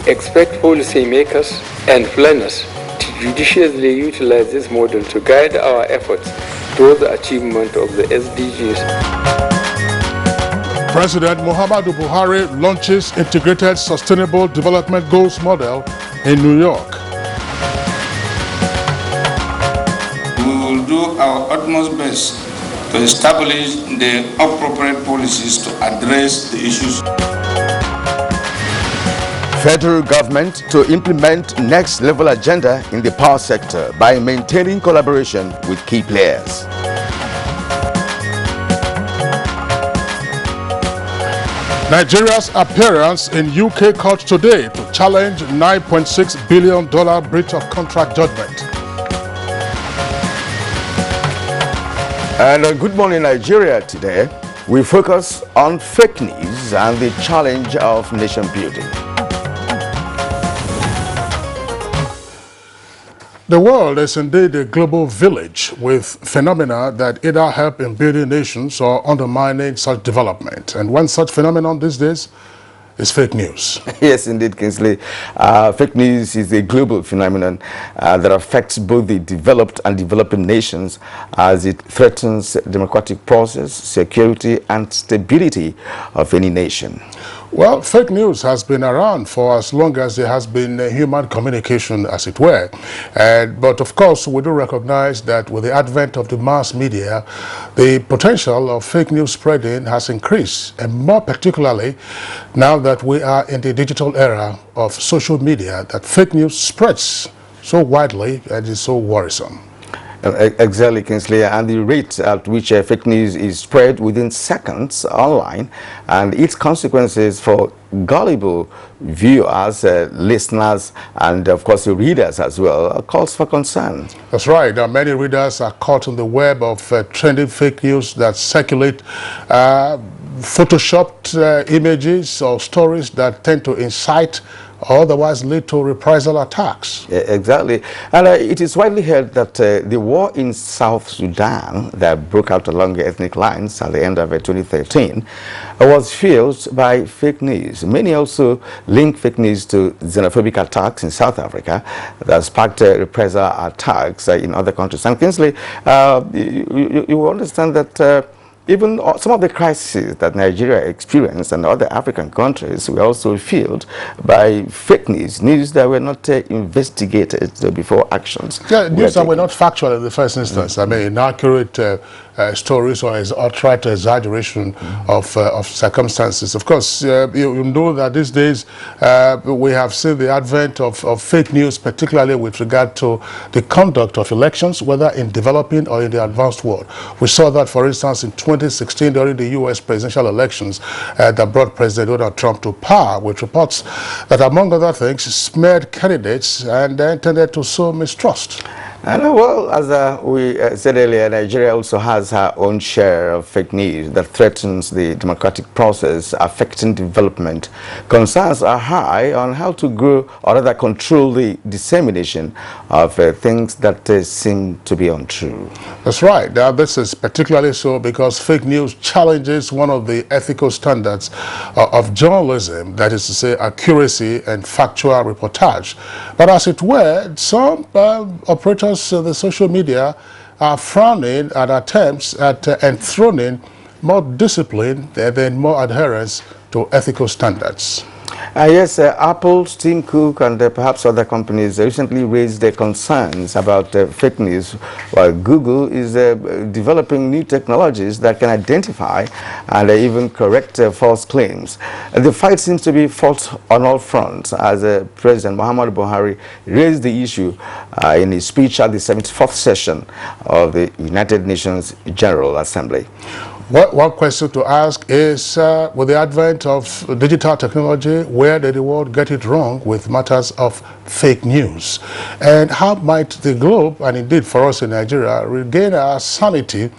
expect policymakers and planners to judiciously utilize this model to guide our efforts towards the achievement of the SDGs. President Muhammadu Buhari launches Integrated Sustainable Development Goals model in New York. We will do our utmost best to establish the appropriate policies to address the issues. Federal government to implement next level agenda in the power sector by maintaining collaboration with key players. Nigeria's appearance in UK court today to challenge $9.6 billion breach of contract judgment. And Good Morning Nigeria today, we focus on fake news and the challenge of nation building. The world is indeed a global village with phenomena that either help in building nations or undermining such development. And one such phenomenon these days is fake news. Yes, indeed, Kingsley. Fake news is a global phenomenon that affects both the developed and developing nations as it threatens democratic process, security, and stability of any nation. Well, fake news has been around for as long as there has been human communication, as it were. But of course, we do recognize that with the advent of the mass media, the potential of fake news spreading has increased, and more particularly now that we are in the digital era of social media, that fake news spreads so widely and is so worrisome. Exactly, Kingsley, and the rate at which fake news is spread within seconds online and its consequences for gullible viewers, listeners, and of course the readers as well calls for concern. That's right. Many readers are caught in the web of trending fake news that circulate photoshopped images or stories that tend to incite or otherwise lead to reprisal attacks. Yeah, exactly. And it is widely heard that the war in South Sudan that broke out along ethnic lines at the end of 2013 was fueled by fake news. Many also link fake news to xenophobic attacks in South Africa that sparked reprisal attacks in other countries. And Kingsley, you understand that even some of the crises that Nigeria experienced and other African countries were also fueled by fake news that were not investigated before actions. Yeah, news that were not factual in the first instance. I mean, inaccurate stories or outright exaggeration of circumstances. Of course, you know that these days we have seen the advent of fake news, particularly with regard to the conduct of elections, whether in developing or in the advanced world. We saw that, for instance, in 2016 during the U.S. presidential elections that brought President Donald Trump to power, with reports that, among other things, smeared candidates and tended to sow mistrust. And well, as we said earlier, Nigeria also has her own share of fake news that threatens the democratic process, affecting development. Concerns are high on how to grow or rather control the dissemination of things that seem to be untrue. That's right. Now, this is particularly so because fake news challenges one of the ethical standards of journalism, that is to say, accuracy and factual reportage. But as it were, some operators of the social media are frowning at attempts at enthroning more discipline and more adherence to ethical standards. Yes, Apple, Tim Cook, and perhaps other companies recently raised their concerns about fake news, while Google is developing new technologies that can identify and even correct false claims. The fight seems to be fought on all fronts, as President Muhammadu Buhari raised the issue in his speech at the 74th session of the United Nations General Assembly. One question to ask is, with the advent of digital technology, where did the world get it wrong with matters of fake news? And how might the globe, and indeed for us in Nigeria, regain our sanity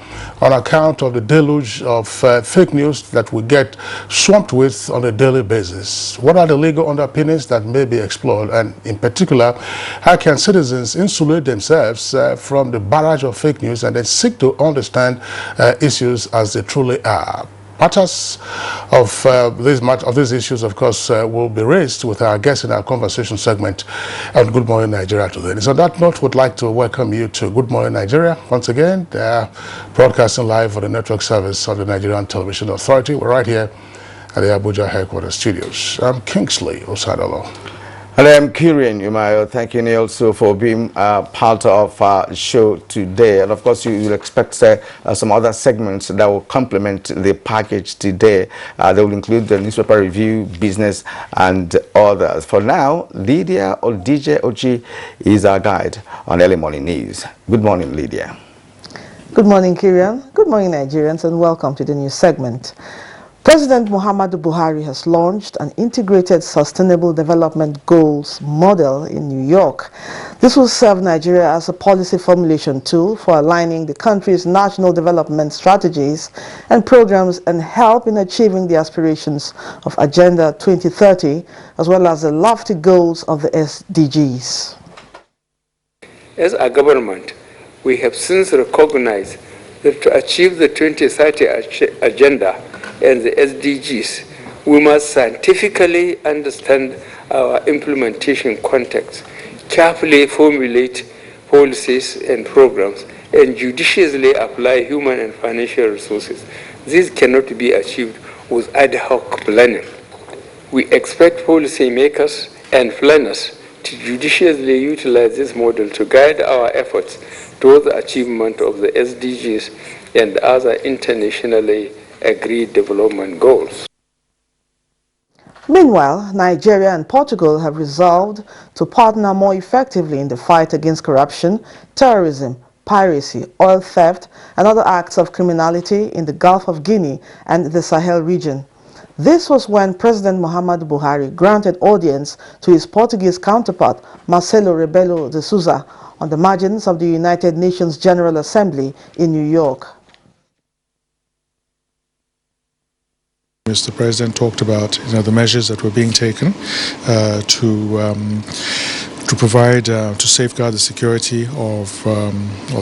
on account of the deluge of fake news that we get swamped with on a daily basis? What are the legal underpinnings that may be explored? And in particular, how can citizens insulate themselves from the barrage of fake news and then seek to understand issues as they truly are? matters of these issues, of course, will be raised with our guests in our conversation segment on Good Morning Nigeria today. And so on that note, we'd like to welcome you to Good Morning Nigeria once again. Broadcasting live on the network service of the Nigerian Television Authority. We're right here at the Abuja headquarters studios. I'm Kingsley Osadolo. And I'm Kirian Umayo, thanking you also for being part of our show today. And of course, you'll expect some other segments that will complement the package today. They will include the newspaper review, business, and others. For now, Lydia Odije Ochi is our guide on early morning news. Good morning, Lydia. Good morning, Kirian. Good morning, Nigerians, and welcome to the news segment. President Muhammadu Buhari has launched an integrated sustainable development goals model in New York. This will serve Nigeria as a policy formulation tool for aligning the country's national development strategies and programs and help in achieving the aspirations of Agenda 2030 as well as the lofty goals of the SDGs. As a government, we have since recognized that to achieve the 2030 agenda and the SDGs, we must scientifically understand our implementation context, carefully formulate policies and programs, and judiciously apply human and financial resources. This cannot be achieved with ad hoc planning. We expect policymakers and planners to judiciously utilize this model to guide our efforts towards the achievement of the SDGs and other internationally agreed development goals. Meanwhile, Nigeria and Portugal have resolved to partner more effectively in the fight against corruption, terrorism, piracy, oil theft, and other acts of criminality in the Gulf of Guinea and the Sahel region. This was when President Muhammadu Buhari granted audience to his Portuguese counterpart, Marcelo Rebelo de Sousa, on the margins of the United Nations General Assembly in New York. Mr. President talked about the measures that were being taken to provide to safeguard the security of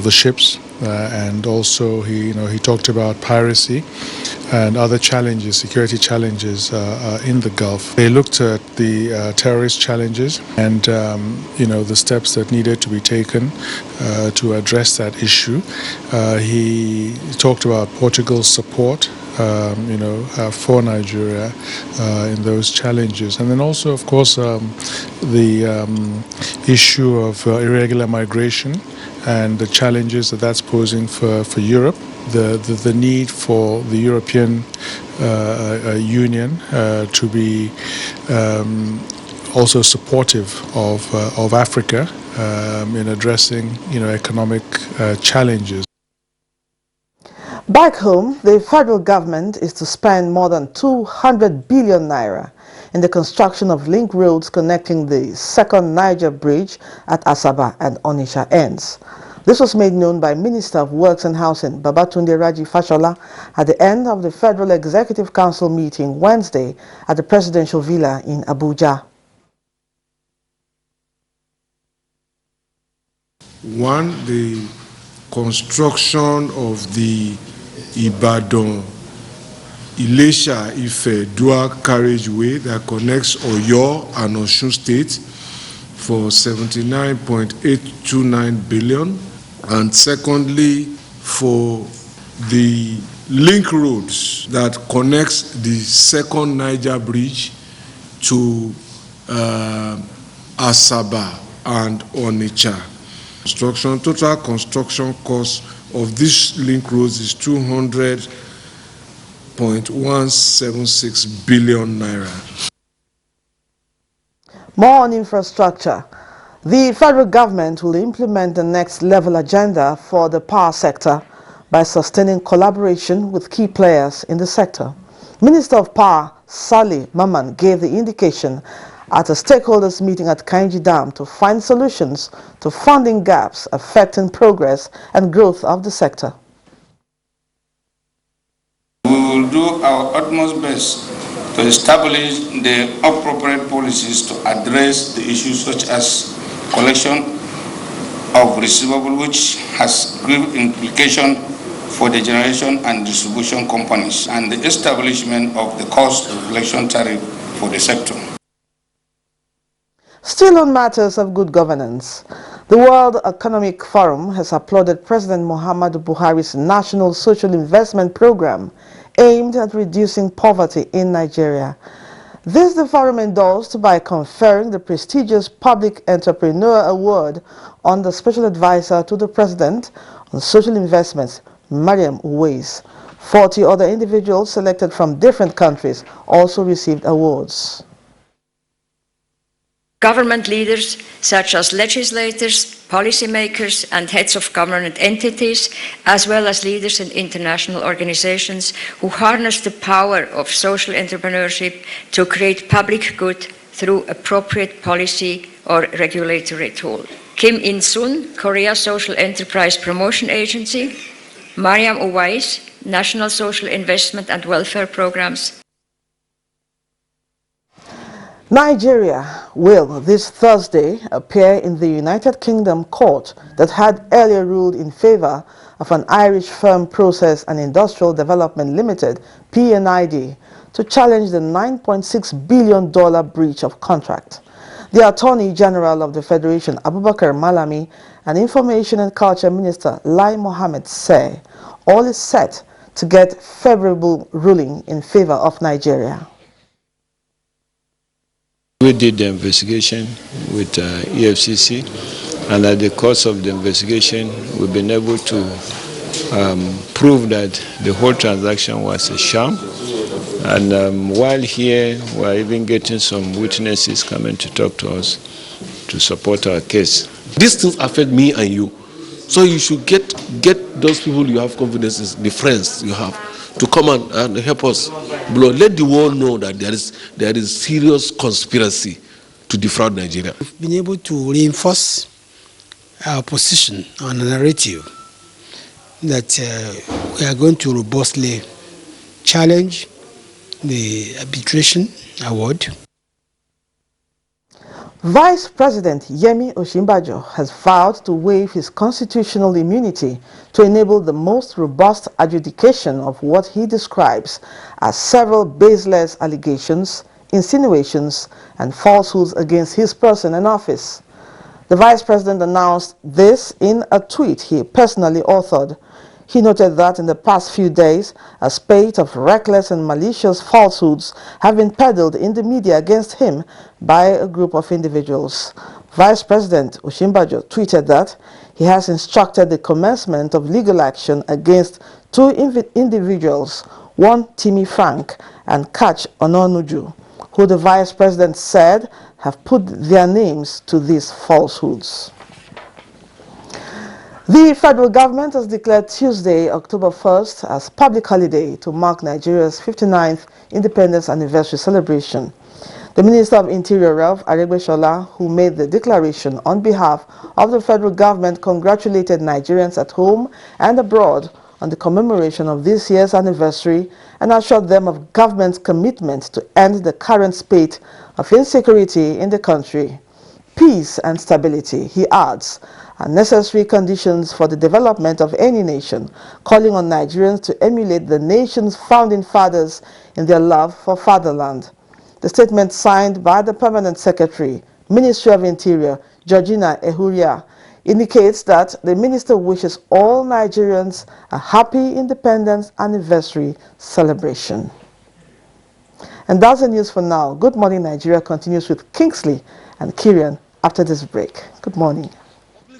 the ships, and also he talked about piracy and other challenges, security challenges in the Gulf. They looked at the terrorist challenges and the steps that needed to be taken to address that issue. He talked about Portugal's support for Nigeria in those challenges. And then also, of course, the issue of irregular migration and the challenges that that's posing for Europe, the need for the European Union to be also supportive of Africa in addressing economic challenges. Back home, the federal government is to spend more than 200 billion naira in the construction of link roads connecting the second Niger Bridge at Asaba and Onitsha ends. This was made known by Minister of Works and Housing Babatunde Raji Fashola at the end of the Federal Executive Council meeting Wednesday at the Presidential Villa in Abuja. One, the construction of the Ibadan Ilesha Ife dual carriageway that connects Oyo and Osun State for 79.829 billion, and secondly for the link roads that connects the second Niger Bridge to Asaba and Onitsha. Total construction cost of these link roads is 200.176 billion naira. More on infrastructure. The federal government will implement the next level agenda for the power sector by sustaining collaboration with key players in the sector. Minister of Power Sali Maman gave the indication at a stakeholders meeting at Kainji Dam to find solutions to funding gaps affecting progress and growth of the sector. We will do our utmost best to establish the appropriate policies to address the issues such as collection of receivable, which has grave implication for the generation and distribution companies and the establishment of the cost reflection tariff for the sector. Still on matters of good governance, the World Economic Forum has applauded President Muhammadu Buhari's National Social Investment Program aimed at reducing poverty in Nigeria. This the forum endorsed by conferring the prestigious Public Entrepreneur Award on the Special Advisor to the President on Social Investments, Mariam Uwais. 40 other individuals selected from different countries also received awards. Government leaders, such as legislators, policymakers, and heads of government entities, as well as leaders in international organizations who harness the power of social entrepreneurship to create public good through appropriate policy or regulatory tool. Kim In-sun, Korea Social Enterprise Promotion Agency, Mariam Uwais, National Social Investment and Welfare Programs. Nigeria will this Thursday appear in the United Kingdom court that had earlier ruled in favor of an Irish firm Process and Industrial Development Limited, PNID, to challenge the $9.6 billion breach of contract. The Attorney General of the Federation, Abubakar Malami, and Information and Culture Minister Lai Mohammed say all is set to get favorable ruling in favor of Nigeria. We did the investigation with EFCC, and at the course of the investigation, we've been able to prove that the whole transaction was a sham. And while here, we're even getting some witnesses coming to talk to us to support our case. These things affect me and you, so you should get those people you have confidence in, the friends you have, to come and help us. Let the world know that there is serious conspiracy to defraud Nigeria. We've been able to reinforce our position on a narrative that we are going to robustly challenge the arbitration award. Vice President Yemi Osinbajo has vowed to waive his constitutional immunity to enable the most robust adjudication of what he describes as several baseless allegations, insinuations, and falsehoods against his person and office. The Vice President announced this in a tweet he personally authored. He noted that in the past few days, a spate of reckless and malicious falsehoods have been peddled in the media against him by a group of individuals. Vice President Osinbajo tweeted that he has instructed the commencement of legal action against two individuals, one Timmy Frank and Catch Ononuju, who the Vice President said have put their names to these falsehoods. The federal government has declared Tuesday, October 1st, as public holiday to mark Nigeria's 59th independence anniversary celebration. The Minister of Interior, Ralph Aregbesola, who made the declaration on behalf of the federal government, congratulated Nigerians at home and abroad on the commemoration of this year's anniversary and assured them of government's commitment to end the current spate of insecurity in the country. Peace and stability, he adds, are necessary conditions for the development of any nation, calling on Nigerians to emulate the nation's founding fathers in their love for fatherland. The statement signed by the Permanent Secretary, Ministry of Interior, Georgina Ehuria, indicates that the minister wishes all Nigerians a happy independence anniversary celebration. And that's the news for now. Good Morning Nigeria continues with Kingsley and Kirian after this break. Good morning.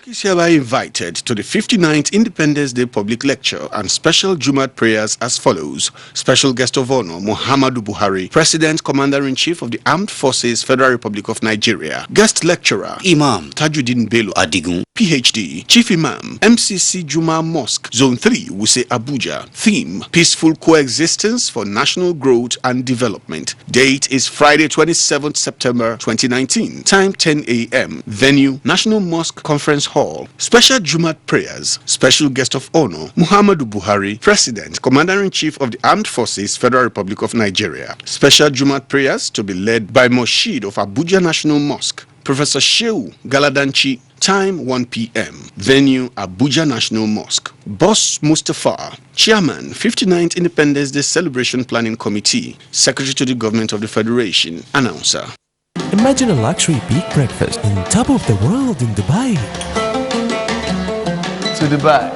Is hereby invited to the 59th Independence Day public lecture and special Jumat prayers as follows. Special guest of honor, Muhammadu Buhari, President, Commander-in-Chief of the Armed Forces, Federal Republic of Nigeria. Guest lecturer, Imam Tajuddin Bello Adigun, PhD, Chief Imam, MCC Juma Mosque, Zone 3, Wuse Abuja. Theme, Peaceful Coexistence for National Growth and Development. Date is Friday, 27th September 2019. Time 10 a.m. Venue, National Mosque Conference Hall. Special Jumat prayers. Special guest of honor, Muhammadu Buhari, President, Commander-in-Chief of the Armed Forces, Federal Republic of Nigeria. Special Jumat prayers to be led by Moshid of Abuja National Mosque. Professor Shehu Galadanchi. Time 1 p.m. Venue Abuja National Mosque. Boss Mustafa, Chairman, 59th Independence Day Celebration Planning Committee, Secretary to the Government of the Federation, Announcer. Imagine a luxury peak breakfast on top of the world in Dubai. To Dubai.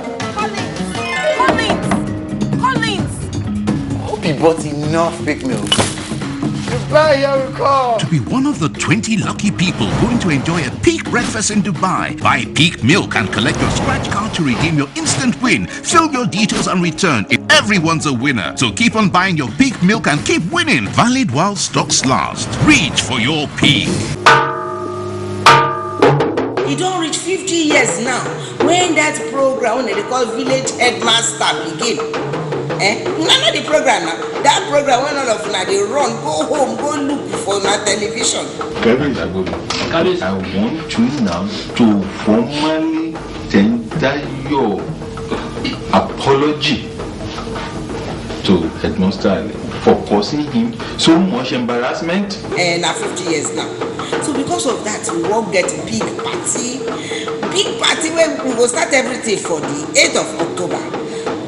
Collins! Hope you bought enough peak milk. Dubai, here we come! To be one of the 20 lucky people going to enjoy a peak breakfast in Dubai, buy peak milk and collect your scratch card to redeem your instant win. Fill your details and return. Everyone's a winner. So keep on buying your peak milk and keep winning. Valid while stocks last. Reach for your peak. You don't reach 50 years now. When that program, when they call Village Headmaster begin. None of the program now. That program when all of now they run, go home, go look for my television. I want you now to formally tender your apology to Headmaster Ali for causing him so much embarrassment. Now 50 years now. So because of that, we won't get big party. Big party where we will start everything for the 8th of October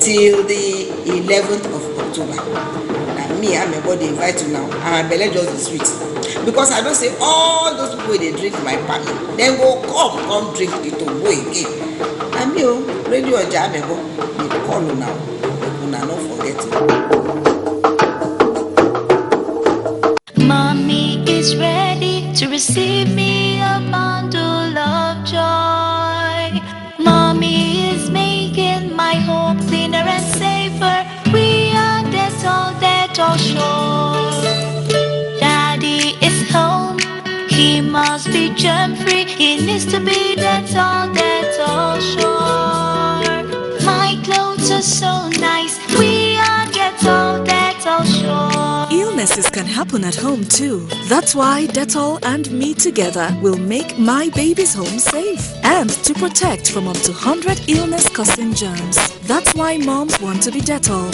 till the 11th of October. Now me, I'm a body invite you now. I'm a belly just the sweet. Because I don't say all those people they drink my party. Then go come drink it to go again. And you, radio jam go, they call you now. You now not forget it. Mommy is ready to receive me a bundle of joy. Mommy is making my home cleaner and safer. We are Dettol sure. Daddy is home. He must be germ-free. He needs to be Dettol sure. My clothes are so nice. We are Dettol sure. Illnesses can happen at home too. That's why Dettol and me together will make my baby's home safe and to protect from up to 100 illness-causing germs. That's why moms want to be Dettol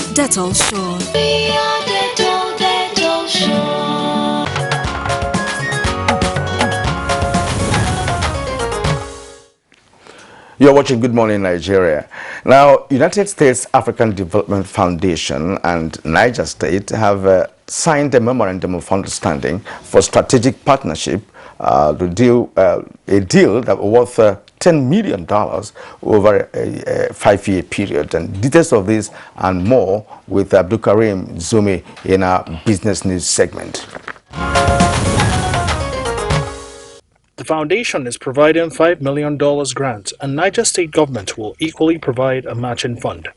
sure. We are Dettol sure. You're watching Good Morning Nigeria. Now, United States African Development Foundation and Niger State have signed a memorandum of understanding for strategic partnership, a deal that worth $10 million over a 5-year period. And details of this and more with Abdulkarim Zumi in our business news segment. The foundation is providing $5 million grant, and Niger State government will equally provide a matching fund.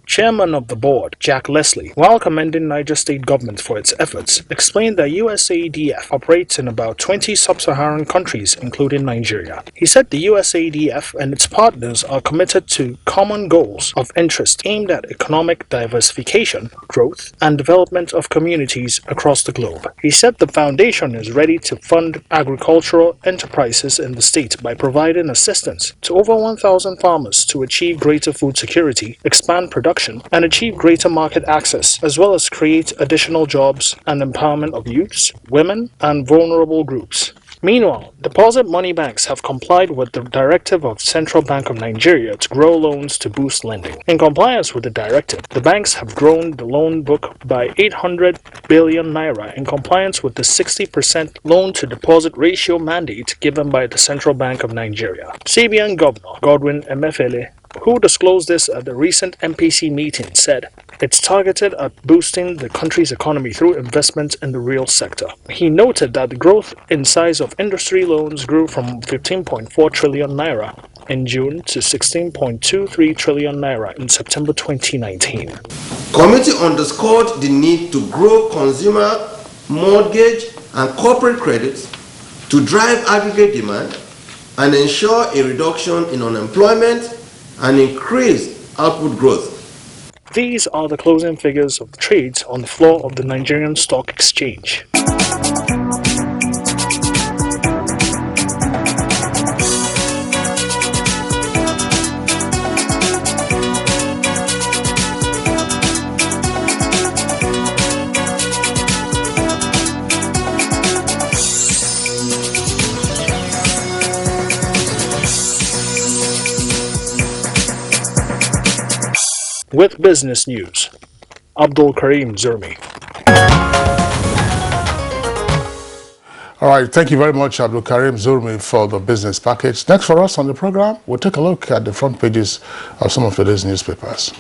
Chairman of the board, Jack Leslie, while commending Niger State government for its efforts, explained that USAIDF operates in about 20 sub-Saharan countries, including Nigeria. He said the USAIDF and its partners are committed to common goals of interest aimed at economic diversification, growth, and development of communities across the globe. He said the foundation is ready to fund agricultural enterprises in the state by providing assistance to over 1,000 farmers to achieve greater food security, expand production, and achieve greater market access, as well as create additional jobs and empowerment of youths, women, and vulnerable groups. Meanwhile, deposit money banks have complied with the directive of Central Bank of Nigeria to grow loans to boost lending. In compliance with the directive, the banks have grown the loan book by 800 billion naira in compliance with the 60% loan-to-deposit ratio mandate given by the Central Bank of Nigeria. CBN Governor Godwin Emefiele, who disclosed this at the recent MPC meeting, said it's targeted at boosting the country's economy through investment in the real sector. He noted that the growth in size of industry loans grew from 15.4 trillion naira in June to 16.23 trillion naira in September 2019. Committee underscored the need to grow consumer, mortgage, and corporate credits to drive aggregate demand and ensure a reduction in unemployment and increase output growth. These are the closing figures of the trades on the floor of the Nigerian Stock Exchange. With business news, Abdul Karim Zurmi. All right, thank you very much, Abdul Karim Zurmi, for the business package. Next for us on the program, we'll take a look at the front pages of some of today's newspapers.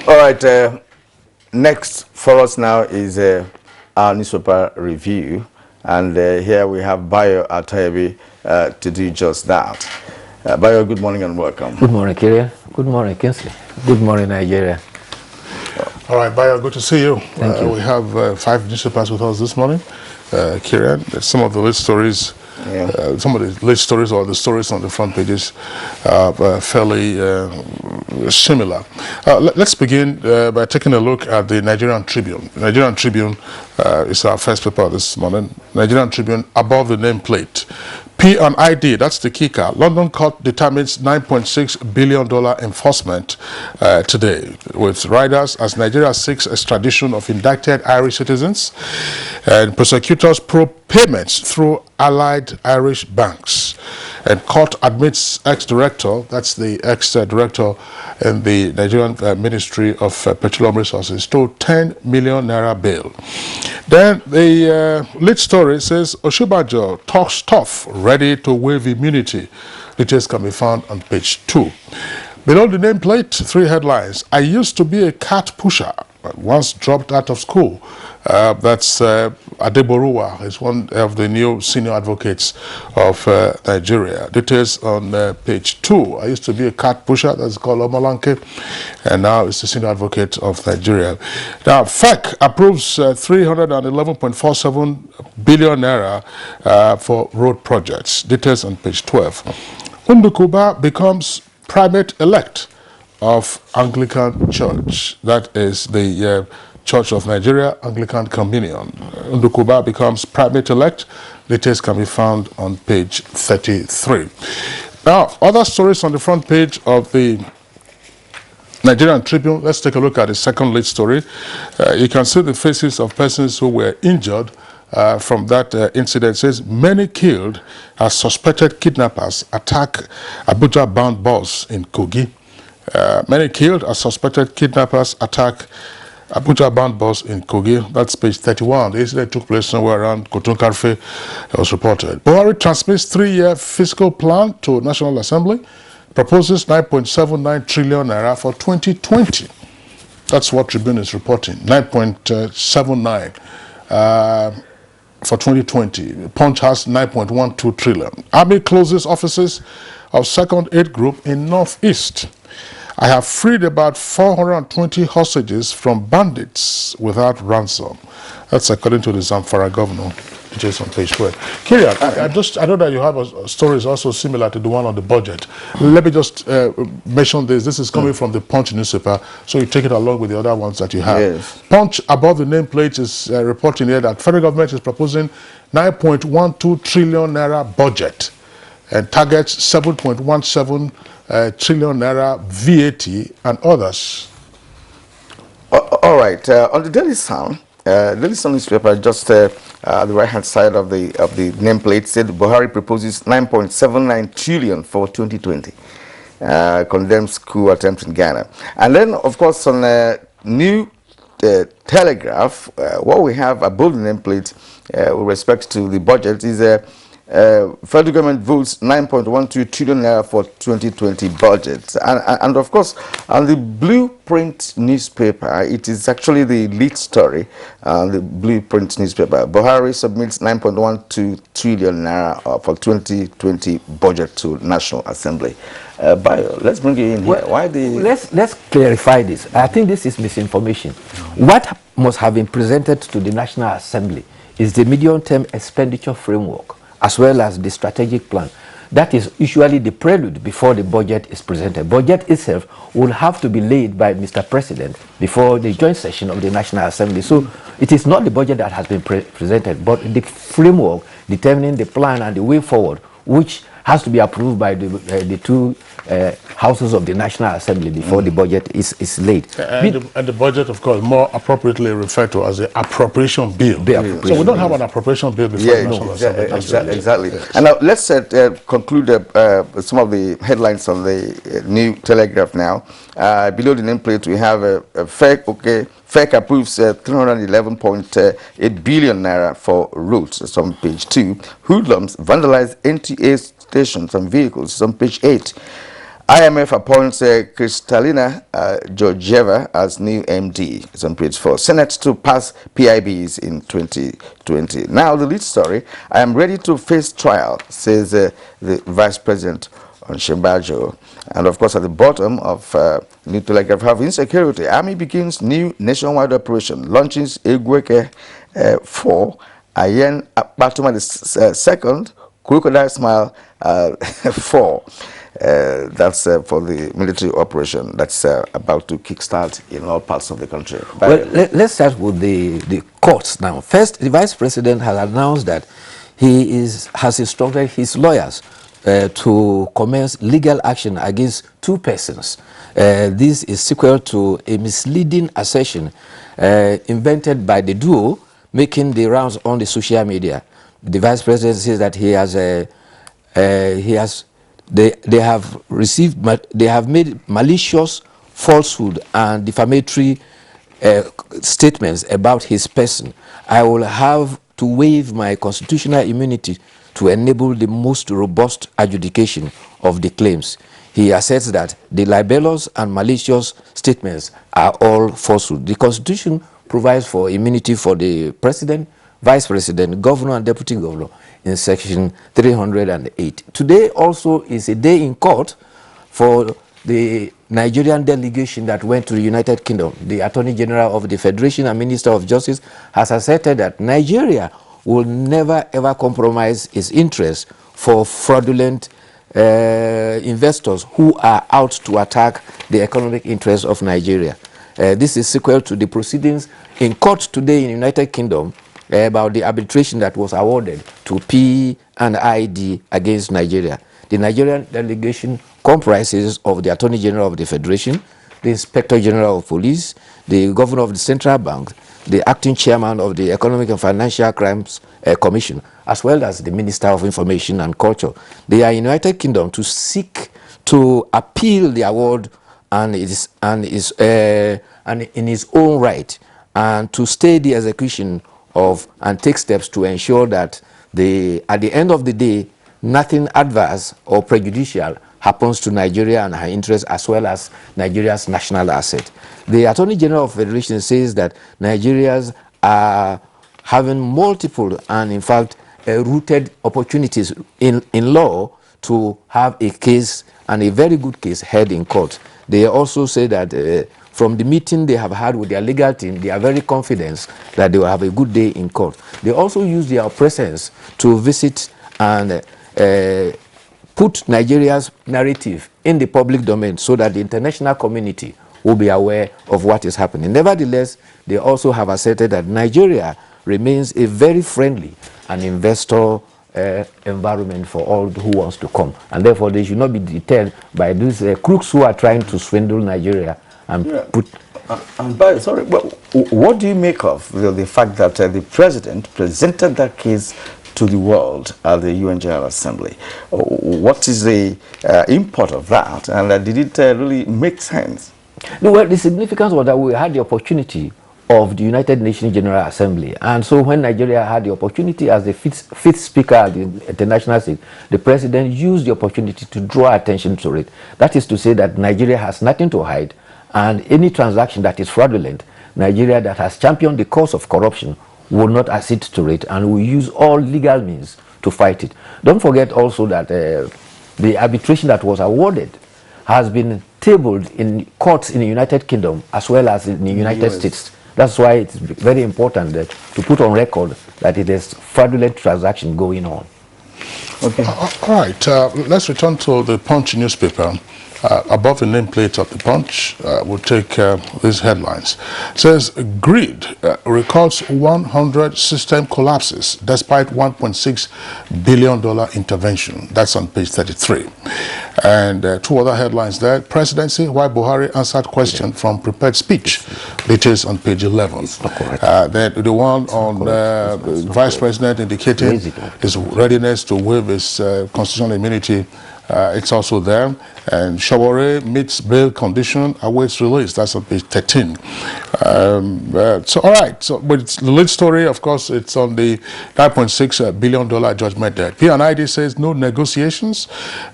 All right, next for us now is our newspaper review, and here we have Bayo Atayebi to do just that. Bayo, good morning and welcome. Good morning, Kyrian. Good morning, Kinsley. Good morning, Nigeria. All right, Bayo, good to see you. Thank you. We have 5 newspapers with us this morning. Kyrian, some of the lead stories. Some of the lead stories or the stories on the front pages are fairly similar. Let's begin by taking a look at the Nigerian Tribune. Nigerian Tribune is our first paper this morning. Nigerian Tribune, above the nameplate. P&ID, that's the kicker. London court determines $9.6 billion enforcement today, with riders as Nigeria seeks extradition of indicted Irish citizens, and prosecutors probe payments through allied Irish banks. And court admits ex-director, that's the ex-director in the Nigerian Ministry of Petroleum Resources, to 10 million naira bail. Then the lead story says Oshibajo talks tough, ready to waive immunity. Details can be found on page 2. Below the nameplate, 3 headlines. I used to be a cat pusher, but once dropped out of school. That's Adeboruwa, is one of the new senior advocates of Nigeria. Details on page 2. I used to be a cat pusher, that's called Omolanke, and now it's the senior advocate of Nigeria. Now, FEC approves 311.47 billion naira for road projects. Details on page 12. Undukuba becomes primate elect of Anglican Church. That is the Church of Nigeria Anglican Communion. Undukuba becomes primate elect. Details can be found on page 33. Now, other stories on the front page of the Nigerian Tribune. Let's take a look at the second lead story. You can see the faces of persons who were injured from that incident. It says many killed as suspected kidnappers attack Abuja-bound bus in Kogi. Many killed as suspected kidnappers attack Abuja-bound bus in Kogi. That's page 31. The incident took place somewhere around Kotun-Karfe. It was reported. Buhari transmits 3-year fiscal plan to National Assembly. Proposes 9.79 trillion naira for 2020. That's what Tribune is reporting. 9.79 for 2020. Punch has 9.12 trillion. Army closes offices of 2nd Aid Group in Northeast. I have freed about 420 hostages from bandits without ransom. That's according to the Zamfara governor. Just on page 12. Kyrian, I know that you have stories also similar to the one on the budget. Let me just mention this. This is coming from the Punch newspaper, so you take it along with the other ones that you have. Yes. Punch, above the nameplate, is reporting here that federal government is proposing 9.12 trillion naira budget and targets 7.17 trillion naira VAT and others. All right. On the Daily Sun, newspaper, just the right-hand side of the nameplate, said Buhari proposes 9.79 trillion for 2020. Condemns coup attempt in Ghana. And then, of course, on New Telegraph, what we have above the nameplate with respect to the budget is federal government votes 9.12 trillion naira for 2020 budget. And of course, on the Blueprint newspaper, it is actually the lead story, the Blueprint newspaper. Buhari submits 9.12 trillion naira for 2020 budget to National Assembly. Bayo, let's bring you in here. Why the... Let's clarify this. I think this is misinformation. What must have been presented to the National Assembly is the medium-term expenditure framework, as well as the strategic plan. That is usually the prelude before the budget is presented. Budget itself will have to be laid by Mr. President before the joint session of the National Assembly. So it is not the budget that has been presented, but the framework determining the plan and the way forward, which has to be approved by the two houses of the National Assembly before the budget is laid. And the budget, of course, more appropriately referred to as the appropriation bill. So we don't have an appropriation bill before the National Assembly. Exactly. And now let's conclude some of the headlines on the New Telegraph now. Below the nameplate, we have FEC approves 311.8 billion naira for roads. It's on page 2. Hoodlums vandalize NTA stations and vehicles. It's on page 8. IMF appoints Kristalina Georgieva as new MD. It's on page 4. Senate to pass PIBs in 2020. Now the lead story. I am ready to face trial, says the Vice President on Shembajo. And of course, at the bottom of New Telegraph, have insecurity. Army begins new nationwide operation, launches Egweke 4, Ayen Batuma the second, Crocodile Smile 4. That's for the military operation that's about to kickstart in all parts of the country. Well, let's start with the courts now. First, the Vice President has announced that he has instructed his lawyers to commence legal action against 2 persons. This is sequel to a misleading assertion invented by the duo making the rounds on the social media. The Vice President says that they have made malicious falsehood and defamatory statements about his person. I will have to waive my constitutional immunity to enable the most robust adjudication of the claims. He asserts that the libelous and malicious statements are all falsehood. The Constitution provides for immunity for the President, Vice President, Governor, and Deputy Governor in Section 308. Today also is a day in court for the Nigerian delegation that went to the United Kingdom. The Attorney General of the Federation and Minister of Justice has asserted that Nigeria will never ever compromise its interests for fraudulent investors who are out to attack the economic interests of Nigeria. This is sequel to the proceedings in court today in the United Kingdom about the arbitration that was awarded to P&ID against Nigeria. The Nigerian delegation comprises of the Attorney General of the Federation, the Inspector General of Police, the Governor of the Central Bank, the Acting Chairman of the Economic and Financial Crimes Commission, as well as the Minister of Information and Culture. They are in the United Kingdom to seek to appeal the award and in its own right, and to stay the execution of and take steps to ensure that at the end of the day, nothing adverse or prejudicial happens to Nigeria and her interests, as well as Nigeria's national asset. The Attorney General of the Federation says that Nigerians are having multiple and, in fact, rooted opportunities in law to have a case, and a very good case, heard in court. They also say that from the meeting they have had with their legal team, they are very confident that they will have a good day in court. They also use their presence to visit and put Nigeria's narrative in the public domain so that the international community will be aware of what is happening. Nevertheless, they also have asserted that Nigeria remains a very friendly and investor environment for all who wants to come. And therefore, they should not be deterred by these crooks who are trying to swindle Nigeria and put... what do you make of the fact that the President presented that case to the world at the UN General Assembly? What is the import of that, and did it really make sense? No, well, the significance was that we had the opportunity of the United Nations General Assembly, and so when Nigeria had the opportunity as the fifth speaker at the international stage, the President used the opportunity to draw attention to it. That is to say that Nigeria has nothing to hide, and any transaction that is fraudulent, Nigeria that has championed the cause of corruption will not accede to it, and will use all legal means to fight it. Don't forget also that the arbitration that was awarded has been tabled in courts in the United Kingdom as well as in the United States. That's why it's very important to put on record that it is fraudulent transaction going on. Okay. All right. Let's return to the Punch newspaper. Above the nameplate of the Punch, we'll take these headlines. It says, Grid records 100 system collapses despite $1.6 billion intervention. That's on page 33. And two other headlines there. Presidency, why Buhari answered question from prepared speech. Details on page 11. Then the one on Vice President indicating his readiness to waive his constitutional immunity. It's also there. And Shawore meets bail condition, awaits release. That's on page 13. So, all right. So, but it's the lead story, of course, it's on the $9.6 billion judgment there. P&ID says no negotiations,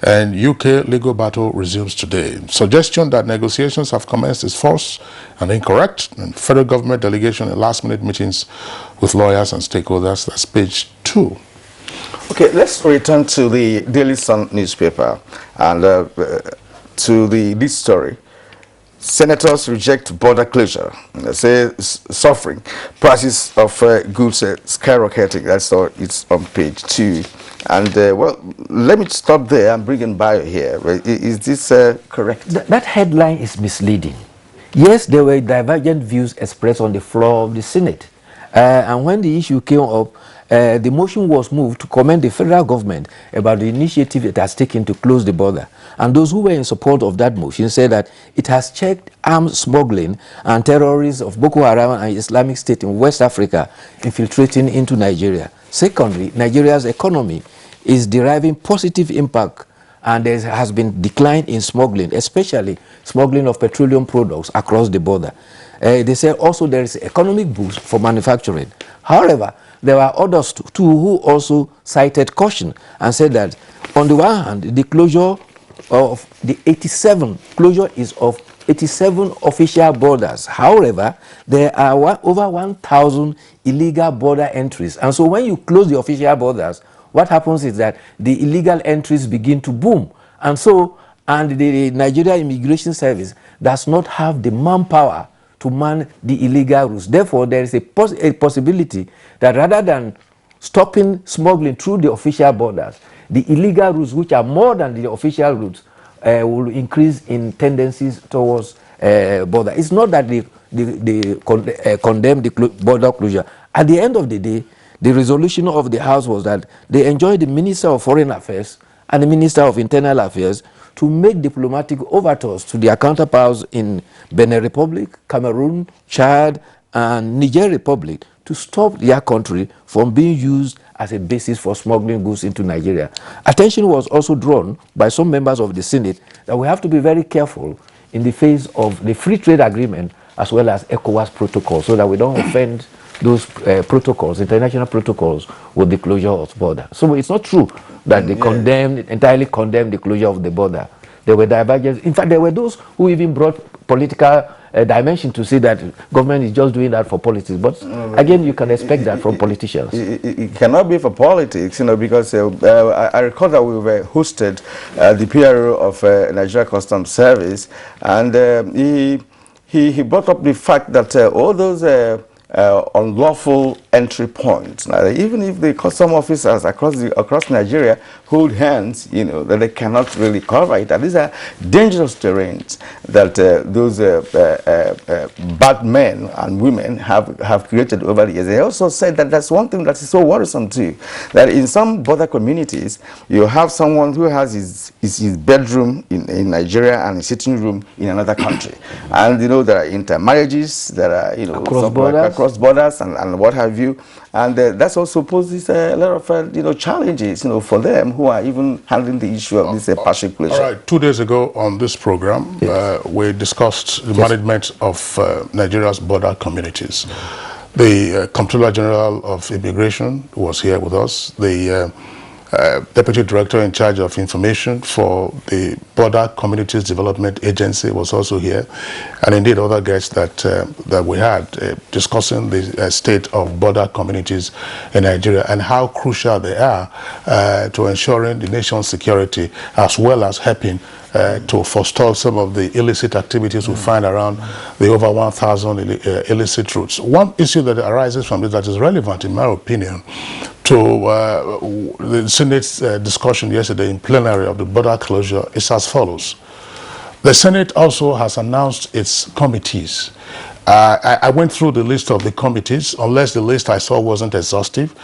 and UK legal battle resumes today. Suggestion that negotiations have commenced is false and incorrect. And federal government delegation in last-minute meetings with lawyers and stakeholders. That's page 2. Okay, let's return to the Daily Sun newspaper and to the lead story. Senators reject border closure. They say suffering. Prices of goods skyrocketing. That's all. It's on page 2. And well, let me stop there and bring in Bio here. Is this correct? That headline is misleading. Yes, there were divergent views expressed on the floor of the Senate. And when the issue came up, the motion was moved to commend the federal government about the initiative it has taken to close the border. And those who were in support of that motion said that it has checked arms smuggling and terrorists of Boko Haram and Islamic State in West Africa infiltrating into Nigeria. Secondly, Nigeria's economy is deriving positive impact, and there has been decline in smuggling, especially smuggling of petroleum products across the border. They say also there is economic boost for manufacturing. However, there were others too who also cited caution and said that on the one hand, the closure of the 87 official borders. However, there are over 1,000 illegal border entries. And so when you close the official borders, what happens is that the illegal entries begin to boom. And so, and the Nigeria Immigration Service does not have the manpower to man the illegal routes. Therefore, there is a possibility that rather than stopping smuggling through the official borders, the illegal routes, which are more than the official routes, will increase in tendencies towards border. It's not that they condemn the border closure. At the end of the day, the resolution of the House was that they enjoined the Minister of Foreign Affairs and the Minister of Internal Affairs to make diplomatic overtures to their counterparts in Benin Republic, Cameroon, Chad, and Niger Republic to stop their country from being used as a basis for smuggling goods into Nigeria. Attention was also drawn by some members of the Senate that we have to be very careful in the face of the free trade agreement as well as ECOWAS protocol, so that we don't offend those protocols, international protocols, with the closure of the border. So it's not true that they entirely condemned the closure of the border. There were divergences. In fact, there were those who even brought political dimension to say that government is just doing that for politics. But again, you can expect that from politicians. It cannot be for politics, you know, because I recall that we were hosted the PRO of Nigeria Customs Service, and he brought up the fact that all those unlawful entry points. Now, even if the custom officers across Nigeria hold hands, you know, that they cannot really cover it. And these are dangerous terrains that those bad men and women have created over the years. They also said that that's one thing that is so worrisome too, that in some border communities, you have someone who has his bedroom in Nigeria and his sitting room in another country. And, you know, there are intermarriages, there are, you know, across borders and what have you. And that also poses a lot of, you know, challenges, you know, for them who are even handling the issue of this partial closure. All right, 2 days ago on this program, we discussed the management of Nigeria's border communities. The Comptroller General of Immigration was here with us. The Deputy Director in charge of information for the Border Communities Development Agency was also here, and indeed other guests that we had discussing the state of border communities in Nigeria and how crucial they are to ensuring the nation's security, as well as helping to forestall some of the illicit activities we find around the over 1,000 illicit routes. One issue that arises from this that is relevant, in my opinion, the Senate's discussion yesterday in plenary of the border closure is as follows. The Senate also has announced its committees. I went through the list of the committees, unless the list I saw wasn't exhaustive.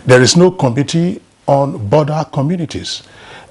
There is no committee on border communities.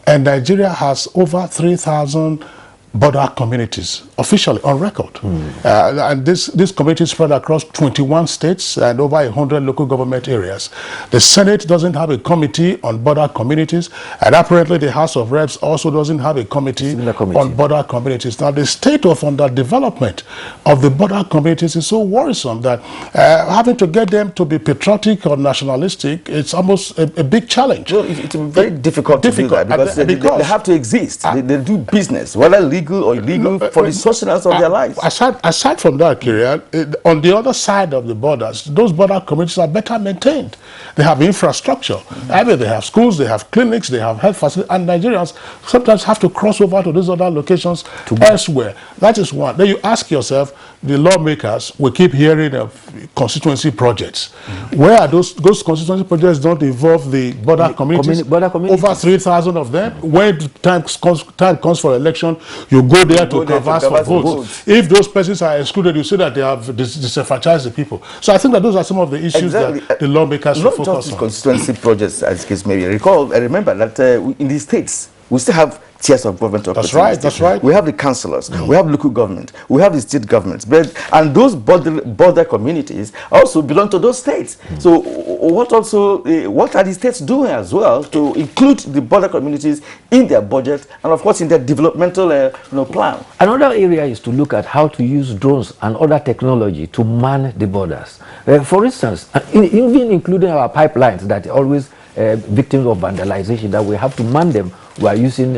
And Nigeria has over 3,000 border communities officially on record. And this committee is spread across 21 states and over 100 local government areas. The Senate doesn't have a committee on border communities, and apparently the House of Reps also doesn't have a committee on border communities. Now, the state of underdevelopment of the border communities is so worrisome that having to get them to be patriotic or nationalistic, it's almost a big challenge. Well, it's very difficult to do that because they have to exist. They do business, whether legal or illegal, for the sustenance of their lives. Aside from that, Kirian, on the other side of the borders, those border communities are better maintained. They have infrastructure. I mean, they have schools, they have clinics, they have health facilities, and Nigerians sometimes have to cross over to these other locations elsewhere. That is one. Then you ask yourself, the lawmakers, we keep hearing of constituency projects. Where are those constituency projects don't involve the border communities? Over 3,000 of them. When time comes for election, you go there to canvass for votes. If those persons are excluded, you say that they have disenfranchised the people. So I think that those are some of the issues that the lawmakers should focus on. Not just constituency projects, as case may be. I remember that in the states, we still have tiers of government. That's right. We have the councillors, we have local government, we have the state governments, and those border communities also belong to those states. So what are the states doing as well to include the border communities in their budget and of course in their developmental plan? Another area is to look at how to use drones and other technology to man the borders. For instance, even including our pipelines that are always victims of vandalization, that we have to man them. We are using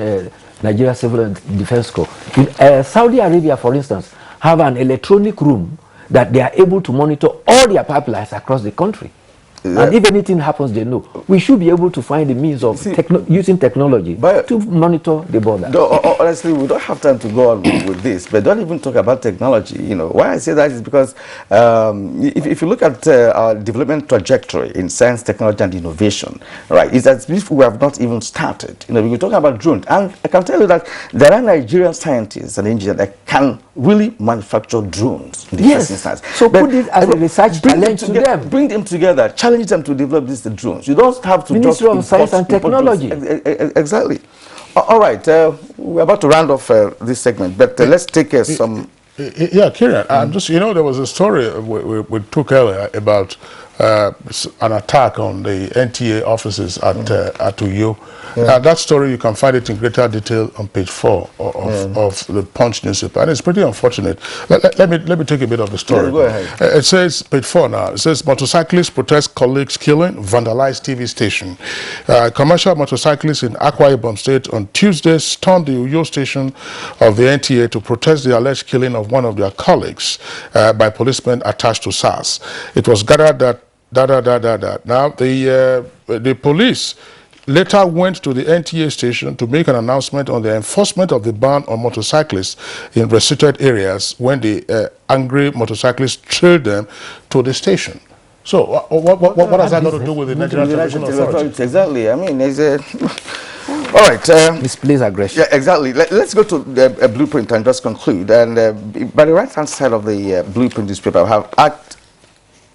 Nigeria Civil Defense Corps. Saudi Arabia, for instance, have an electronic room that they are able to monitor all their pipelines across the country. And if anything happens, they know. We should be able to find the means of using technology to monitor the border. Honestly, we don't have time to go on with this, but don't even talk about technology. You know, why I say that is because if you look at our development trajectory in science, technology, and innovation, right, it's as if we have not even started. You know, we're talking about drones, and I can tell you that there are Nigerian scientists and engineers that can really manufacture drones in the first instance. So put it as a research challenge to them. Bring them together, challenge them to develop these drones. You don't have to Ministry of Science and Technology. Exactly. All right, we're about to round off this segment, but let's take some... Yeah, Kieran, just, you know, there was a story we took earlier about an attack on the NTA offices at Uyo. That story, you can find it in greater detail on page 4 of the Punch newspaper, and it's pretty unfortunate. Let me take a bit of the story. Yeah, go ahead. It says, page 4 now, it says, motorcyclists protest colleagues killing, vandalized TV station. Commercial motorcyclists in Akwa Ibom State on Tuesday stormed the Uyo station of the NTA to protest the alleged killing of one of their colleagues by policemen attached to SARS. It was gathered that Now, the police later went to the NTA station to make an announcement on the enforcement of the ban on motorcyclists in restricted areas when the angry motorcyclists trailed them to the station. So, what has that got to do with the Nigerian Television Authority? Exactly. I mean, there's a... All right. Misplays aggression. Yeah, exactly. Let's go to the blueprint and just conclude. And by the right-hand side of the blueprint newspaper, we have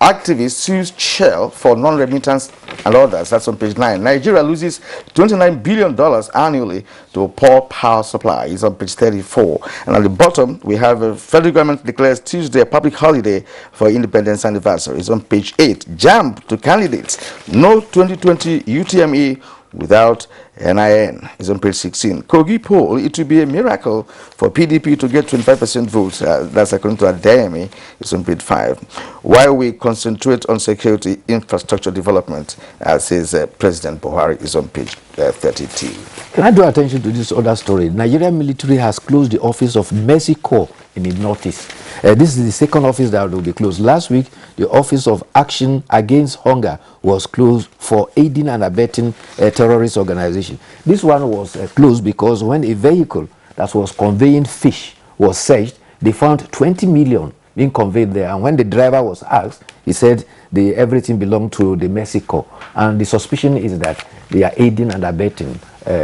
activists sues Shell for non-remittance and others. That's on page 9. Nigeria loses $29 billion annually to a poor power supply. It's on page 34. And at the bottom, we have a federal government declares Tuesday a public holiday for independence anniversary. It's on page 8. JAMB to candidates. No 2020 UTME without NIN is on page 16. Kogi poll, it will be a miracle for PDP to get 25% votes. That's according to Adeyemi. It's on page 5. While we concentrate on security infrastructure development, says President Buhari, is on page 32. Can I draw attention to this other story? Nigerian military has closed the office of Mercy Corps in the northeast. This is the second office that will be closed. Last week, the Office of Action Against Hunger was closed for aiding and abetting a terrorist organization. This one was closed because when a vehicle that was conveying fish was searched, they found 20 million being conveyed there. And when the driver was asked, he said everything belonged to the Mexico. And the suspicion is that they are aiding and abetting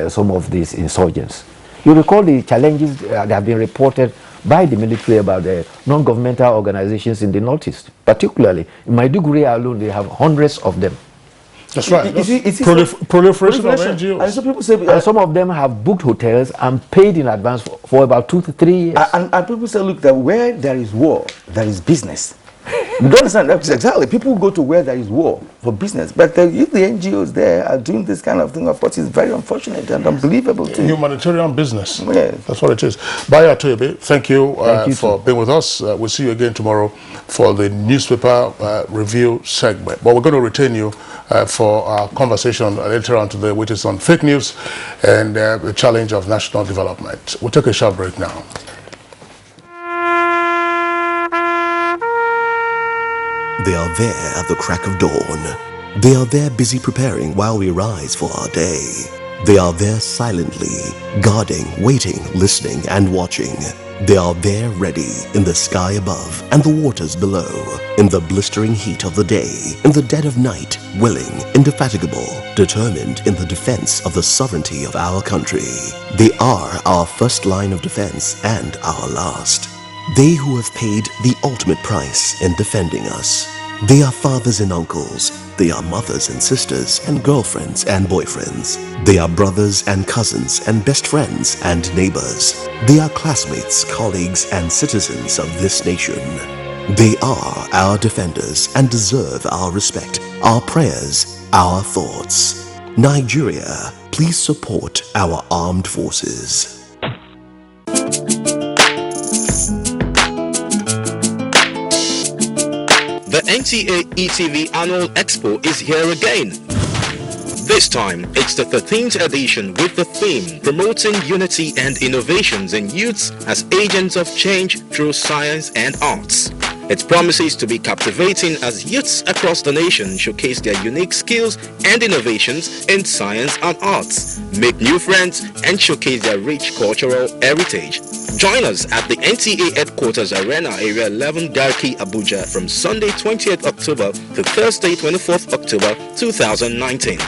some of these insurgents. You recall the challenges that have been reported by the military about the non-governmental organizations in the Northeast. Particularly in Maiduguri alone, they have hundreds of them. That's right. Proliferation of NGOs. And some people say, and some of them have booked hotels and paid in advance for about 2 to 3 years. And people say, look, that where there is war, there is business. You don't understand? That's exactly. People go to where there is war for business. But if the NGOs there are doing this kind of thing, of course, it's very unfortunate and unbelievable too. Humanitarian business. Yes. That's what it is. Baya Toyebe, thank you for being with us. We'll see you again tomorrow for the newspaper review segment. But we're going to retain you for our conversation later on today, which is on fake news and the challenge of national development. We'll take a short break now. They are there at the crack of dawn. They are there busy preparing while we rise for our day. They are there silently, guarding, waiting, listening, and watching. They are there ready in the sky above and the waters below, in the blistering heat of the day, in the dead of night, willing, indefatigable, determined in the defense of the sovereignty of our country. They are our first line of defense and our last. They who have paid the ultimate price in defending us. They are fathers and uncles. They are mothers and sisters and girlfriends and boyfriends. They are brothers and cousins and best friends and neighbors. They are classmates, colleagues, and citizens of this nation. They are our defenders and deserve our respect, our prayers, our thoughts. Nigeria, please support our armed forces. The NTA ETV Annual Expo is here again. This time, it's the 13th edition with the theme Promoting Unity and Innovations in Youths as Agents of Change through Science and Arts. It promises to be captivating as youths across the nation showcase their unique skills and innovations in science and arts, make new friends, and showcase their rich cultural heritage. Join us at the NTA Headquarters Arena, Area 11, Garki, Abuja from Sunday 20th October to Thursday 24th October 2019.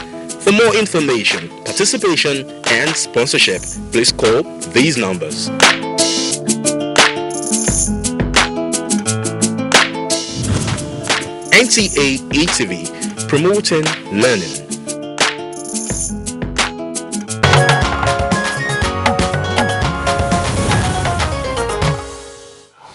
For more information, participation, and sponsorship, please call these numbers. NTA ETV, promoting learning.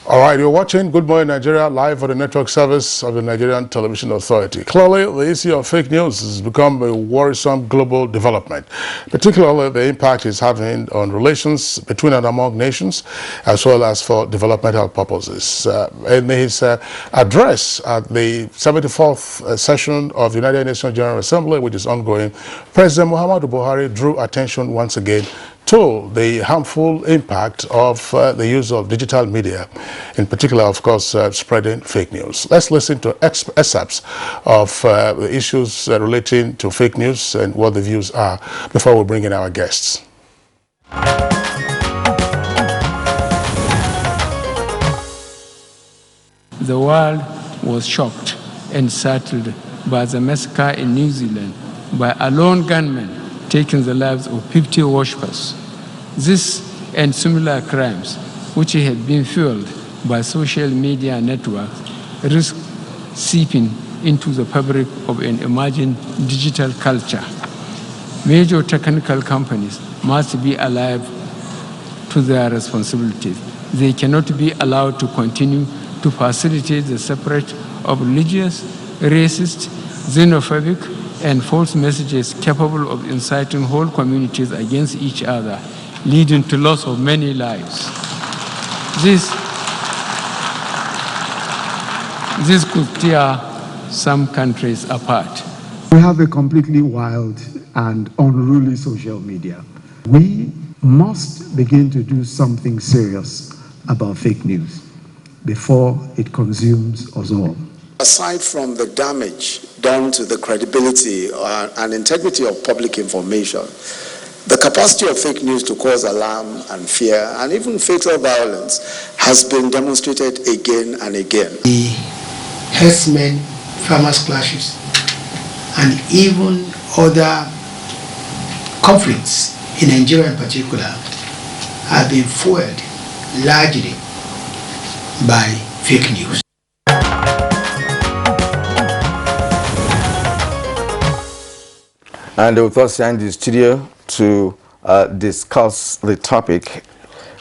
All right, you're watching Good Morning Nigeria live on the network service of the Nigerian Television Authority. Clearly, the issue of fake news has become a worrisome global development, particularly the impact it's having on relations between and among nations, as well as for developmental purposes. In his address at the 74th session of the United Nations General Assembly, which is ongoing, President Muhammadu Buhari drew attention once again to the harmful impact of the use of digital media, in particular, of course, spreading fake news. Let's listen to excerpts of the issues relating to fake news and what the views are before we bring in our guests. The world was shocked and startled by the massacre in New Zealand by a lone gunman taking the lives of 50 worshippers. This and similar crimes, which had been fueled by social media networks, risk seeping into the fabric of an emerging digital culture. Major technical companies must be alive to their responsibilities. They cannot be allowed to continue to facilitate the separate of religious, racist, xenophobic, and false messages capable of inciting whole communities against each other, leading to loss of many lives. This could tear some countries apart. We have a completely wild and unruly social media. We must begin to do something serious about fake news before it consumes us all. Aside from the damage done to the credibility and integrity of public information, The capacity of fake news to cause alarm and fear and even fatal violence has been demonstrated again and again. The herdsmen, farmers clashes, and even other conflicts in Nigeria in particular have been fueled largely by fake news. And with us here in the studio to discuss the topic,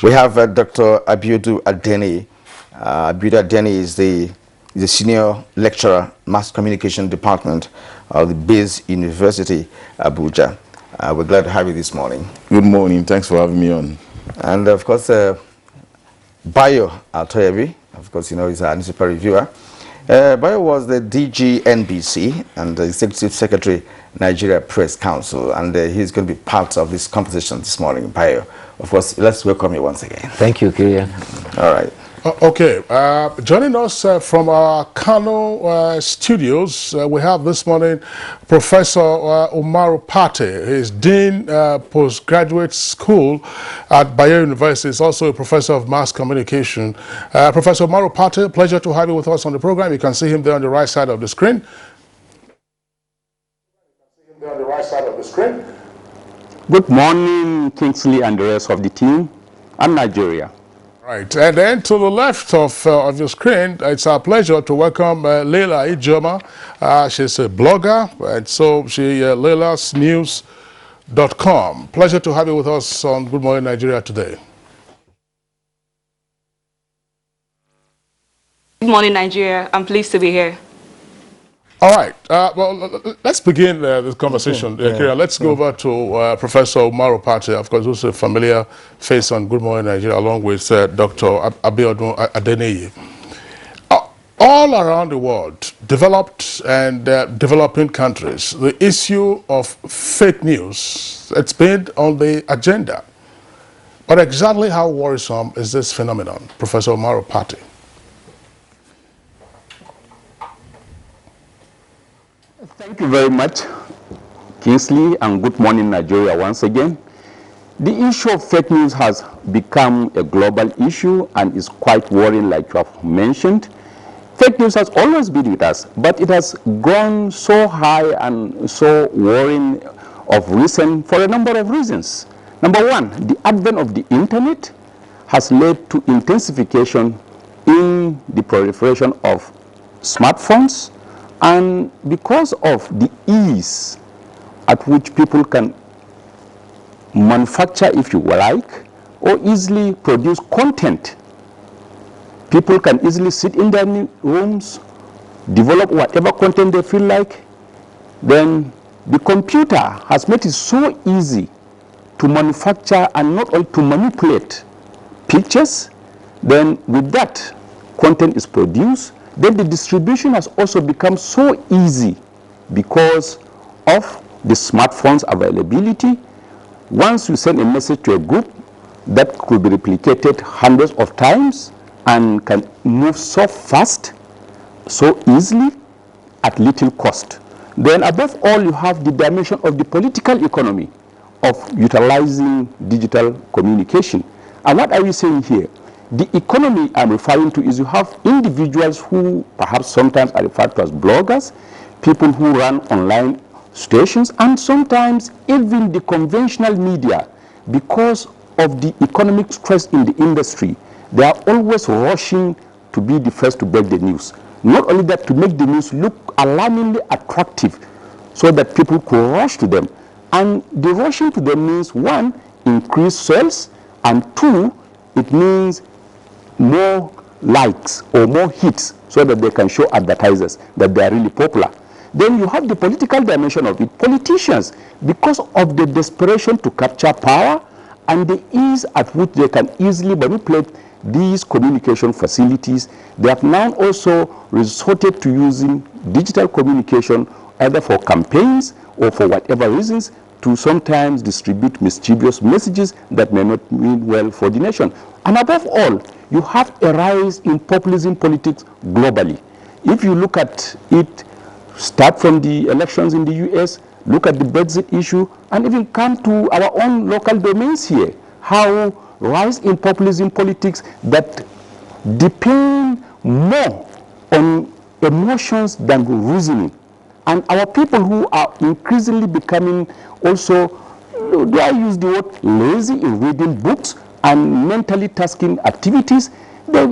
we have Dr. Abiodun Adeniyi. Abiodun Adeniyi is the senior lecturer, mass communication department of the Base University, Abuja. We're glad to have you this morning. Good morning. Thanks for having me on. And of course, Bayo Atoyebi, of course, you know, he's our newspaper reviewer. Bayo was the DG NBC and the Executive Secretary, Nigeria Press Council, and he's going to be part of this conversation this morning. Bayo, of course, let's welcome you once again. Thank you, Kirian. All right. Okay, joining us from our Kano studios, we have this morning Professor Umaru Pate. He's Dean Postgraduate School at Bayer University. He's also a Professor of Mass Communication. Professor Umaru Pate, pleasure to have you with us on the program. You can see him there on the right side of the screen. Good morning, Kingsley and the rest of the team, and Nigeria. Right, and then to the left of your screen, it's our pleasure to welcome Leila Ijoma. She's a blogger, and so she leilasnews.com. Pleasure to have you with us on Good Morning Nigeria today. Good morning, Nigeria. I'm pleased to be here. All right. Well, let's begin this conversation. Let's go over to Professor Umaru Pate, of course, who's a familiar face on Good Morning Nigeria, along with Dr. Abiodun Adeniyi. All around the world, developed and developing countries, the issue of fake news, it's been on the agenda. But exactly how worrisome is this phenomenon, Professor Umaru Pate? Thank you very much, Kingsley, and good morning, Nigeria, once again. The issue of fake news has become a global issue and is quite worrying, like you have mentioned. Fake news has always been with us, but it has gone so high and so worrying of recent for a number of reasons. Number one, the advent of the internet has led to intensification in the proliferation of smartphones. And because of the ease at which people can manufacture, if you like, or easily produce content, people can easily sit in their rooms, develop whatever content they feel like. Then the computer has made it so easy to manufacture and not only to manipulate pictures. Then with that, content is produced. Then the distribution has also become so easy because of the smartphone's availability. Once you send a message to a group, that could be replicated hundreds of times and can move so fast, so easily, at little cost. Then above all, you have the dimension of the political economy of utilizing digital communication. And what are we saying here? The economy I'm referring to is you have individuals who perhaps sometimes are referred to as bloggers, people who run online stations, and sometimes even the conventional media. Because of the economic stress in the industry, they are always rushing to be the first to break the news. Not only that, to make the news look alarmingly attractive so that people could rush to them. And the rushing to them means, one, increased sales, and two, it means more likes or more hits so that they can show advertisers that they are really popular. Then you have the political dimension of it. Politicians, because of the desperation to capture power and the ease at which they can easily manipulate these communication facilities, they have now also resorted to using digital communication either for campaigns or for whatever reasons to sometimes distribute mischievous messages that may not mean well for the nation. And above all, you have a rise in populism politics globally. If you look at it, start from the elections in the US, look at the Brexit issue, and even come to our own local domains here. How rise in populism politics that depend more on emotions than reasoning. And our people who are increasingly becoming also, do I use the word lazy in reading books and mentally tasking activities, they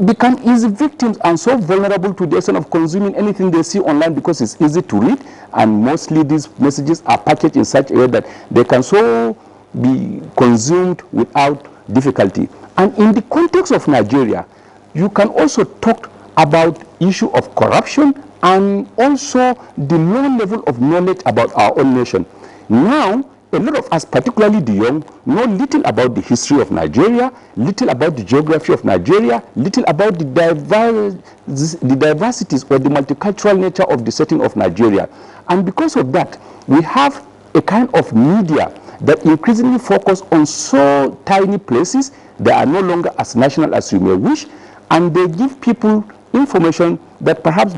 become easy victims and so vulnerable to the extent of consuming anything they see online because it's easy to read, and mostly these messages are packaged in such a way that they can so be consumed without difficulty. And in the context of Nigeria, you can also talk about issue of corruption and also the low level of knowledge about our own nation. Now, a lot of us, particularly the young, know little about the history of Nigeria, little about the geography of Nigeria, little about the diversities or the multicultural nature of the setting of Nigeria. And because of that, we have a kind of media that increasingly focus on so tiny places that are no longer as national as you may wish, and they give people information that perhaps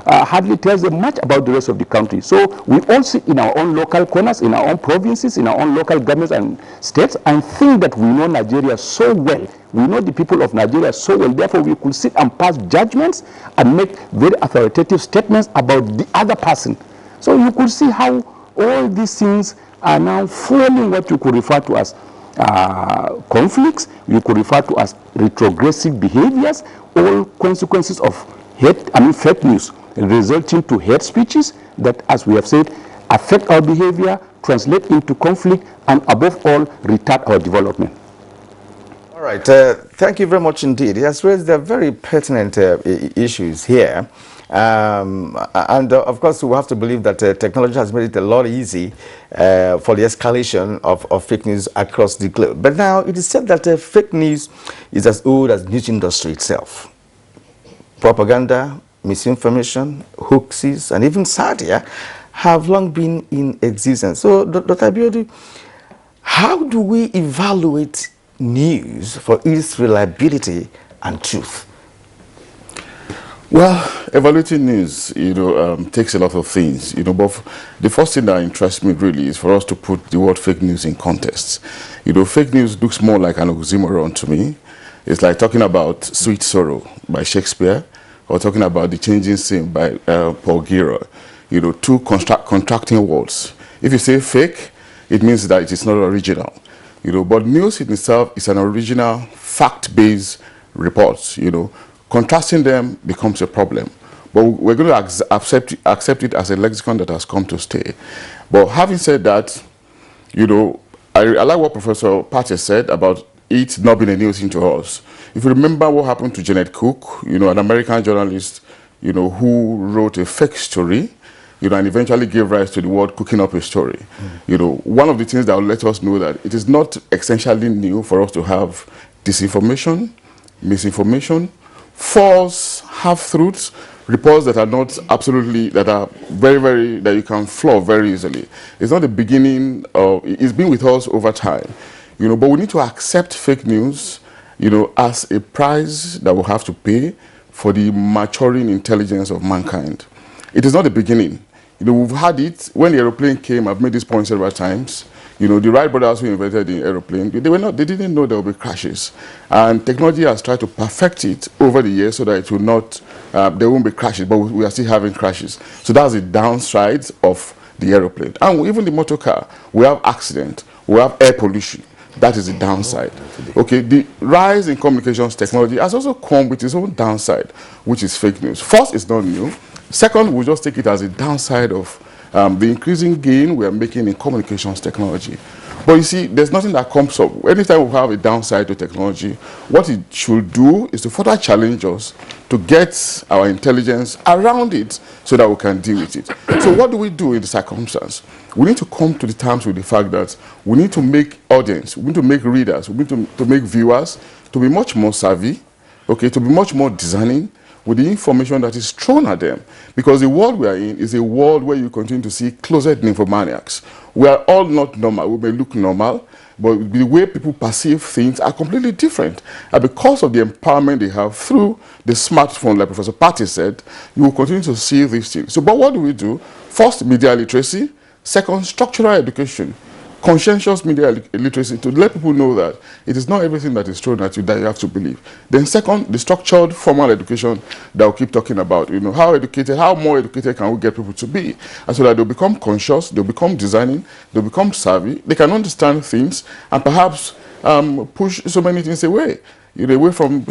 hardly tells them much about the rest of the country. So we all sit in our own local corners, in our own provinces, in our own local governments and states, and think that we know Nigeria so well. We know the people of Nigeria so well. Therefore, we could sit and pass judgments and make very authoritative statements about the other person. So you could see how all these things are now forming what you could refer to as conflicts, you could refer to as retrogressive behaviors, all consequences of fake news resulting to hate speeches that, as we have said, affect our behavior, translate into conflict, and above all, retard our development. All right, thank you very much indeed. He has raised very pertinent issues here. And of course, we have to believe that technology has made it a lot easy for the escalation of fake news across the globe. But now it is said that fake news is as old as news industry itself. Propaganda, misinformation, hoaxes, and even satire have long been in existence. So, Dr. Abiodun, how do we evaluate news for its reliability and truth? Well, evaluating news, takes a lot of things, but the first thing that interests me really is for us to put the word fake news in context. Fake news looks more like an oxymoron to me. It's like talking about Sweet Sorrow by Shakespeare, or talking about The Changing Scene by Paul Gilroy. Two contracting words. If you say fake, it means that it is not original. But news in itself is an original, fact-based report. Contrasting them becomes a problem. But we're going to accept it as a lexicon that has come to stay. But having said that, I like what Professor Partey said about it not being a new thing to us. If you remember what happened to Janet Cook, an American journalist, who wrote a fake story, and eventually gave rise to the word cooking up a story. One of the things that will let us know that it is not essentially new for us to have disinformation, misinformation, false half-truths, reports that are not absolutely, that are very, that you can flaw very easily. It's not the beginning of, it's been with us over time. But we need to accept fake news, as a price that we'll have to pay for the maturing intelligence of mankind. It is not the beginning. We've had it when the aeroplane came. I've made this point several times. The Wright brothers who invented the aeroplane, they didn't know there would be crashes. And technology has tried to perfect it over the years so that it will not, there won't be crashes, but we are still having crashes. So that's the downside of the aeroplane. And even the motor car, we have accident, we have air pollution. That is the downside. Okay, the rise in communications technology has also come with its own downside, which is fake news. First, it's not new. Second, we'll just take it as a downside of the increasing gain we are making in communications technology. But you see, there's nothing that comes up. Anytime we have a downside to technology, what it should do is to further challenge us to get our intelligence around it so that we can deal with it. So what do we do in the circumstance? We need to come to the terms with the fact that we need to make audience, we need to make readers, we need to make viewers to be much more savvy, okay, to be much more discerning with the information that is thrown at them. Because the world we are in is a world where you continue to see closet nymphomaniacs. We are all not normal. We may look normal, but the way people perceive things are completely different. And because of the empowerment they have through the smartphone, like Professor Partey said, you will continue to see these things. So, but what do we do? First, media literacy. Second, structural education, conscientious media literacy, to let people know that it is not everything that is thrown at you that you have to believe. Then second, the structured formal education that we'll keep talking about. You know, how more educated can we get people to be? And so that they'll become conscious, they'll become designing, they'll become savvy, they can understand things, and perhaps push so many things away. You know, away from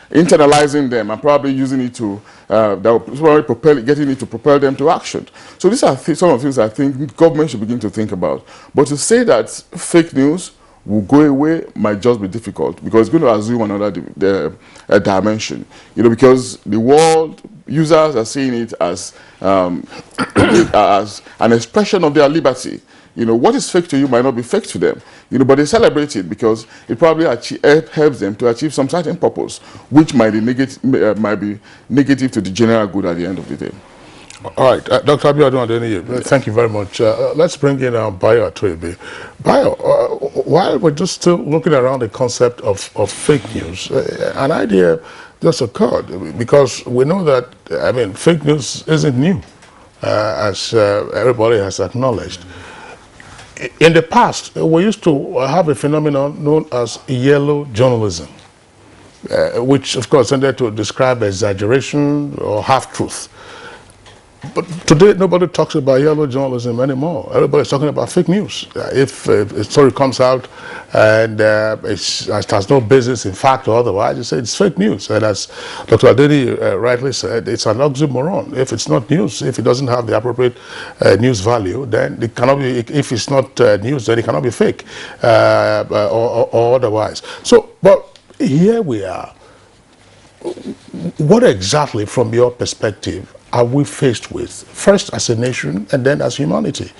internalizing them and probably using it to getting it to propel them to action. So these are some of the things I think government should begin to think about. But to say that fake news will go away might just be difficult, because it's going to assume another dimension. You know, because the world users are seeing it as as an expression of their liberty. You know, what is fake to you might not be fake to them. You know, but they celebrate it because it probably helps them to achieve some certain purpose, which might be negative to the general good at the end of the day. All right, Dr. Abiodun Adeniyi, thank you very much. Let's bring in Bayo Atoyebe. Bayo, while we're just still looking around the concept of fake news, an idea just occurred, because we know that, I mean, fake news isn't new, as everybody has acknowledged. In the past, we used to have a phenomenon known as yellow journalism, which of course tended to describe exaggeration or half-truth. But today, nobody talks about yellow journalism anymore. Everybody's talking about fake news. If a story comes out and it has no basis in fact or otherwise, you say it's fake news. And as Dr. Adeniyi rightly said, it's an oxymoron. If it's not news, if it doesn't have the appropriate news value, then it cannot be. If it's not news, then it cannot be fake or otherwise. So, but here we are. What exactly, from your perspective, are we faced with, first as a nation and then as humanity,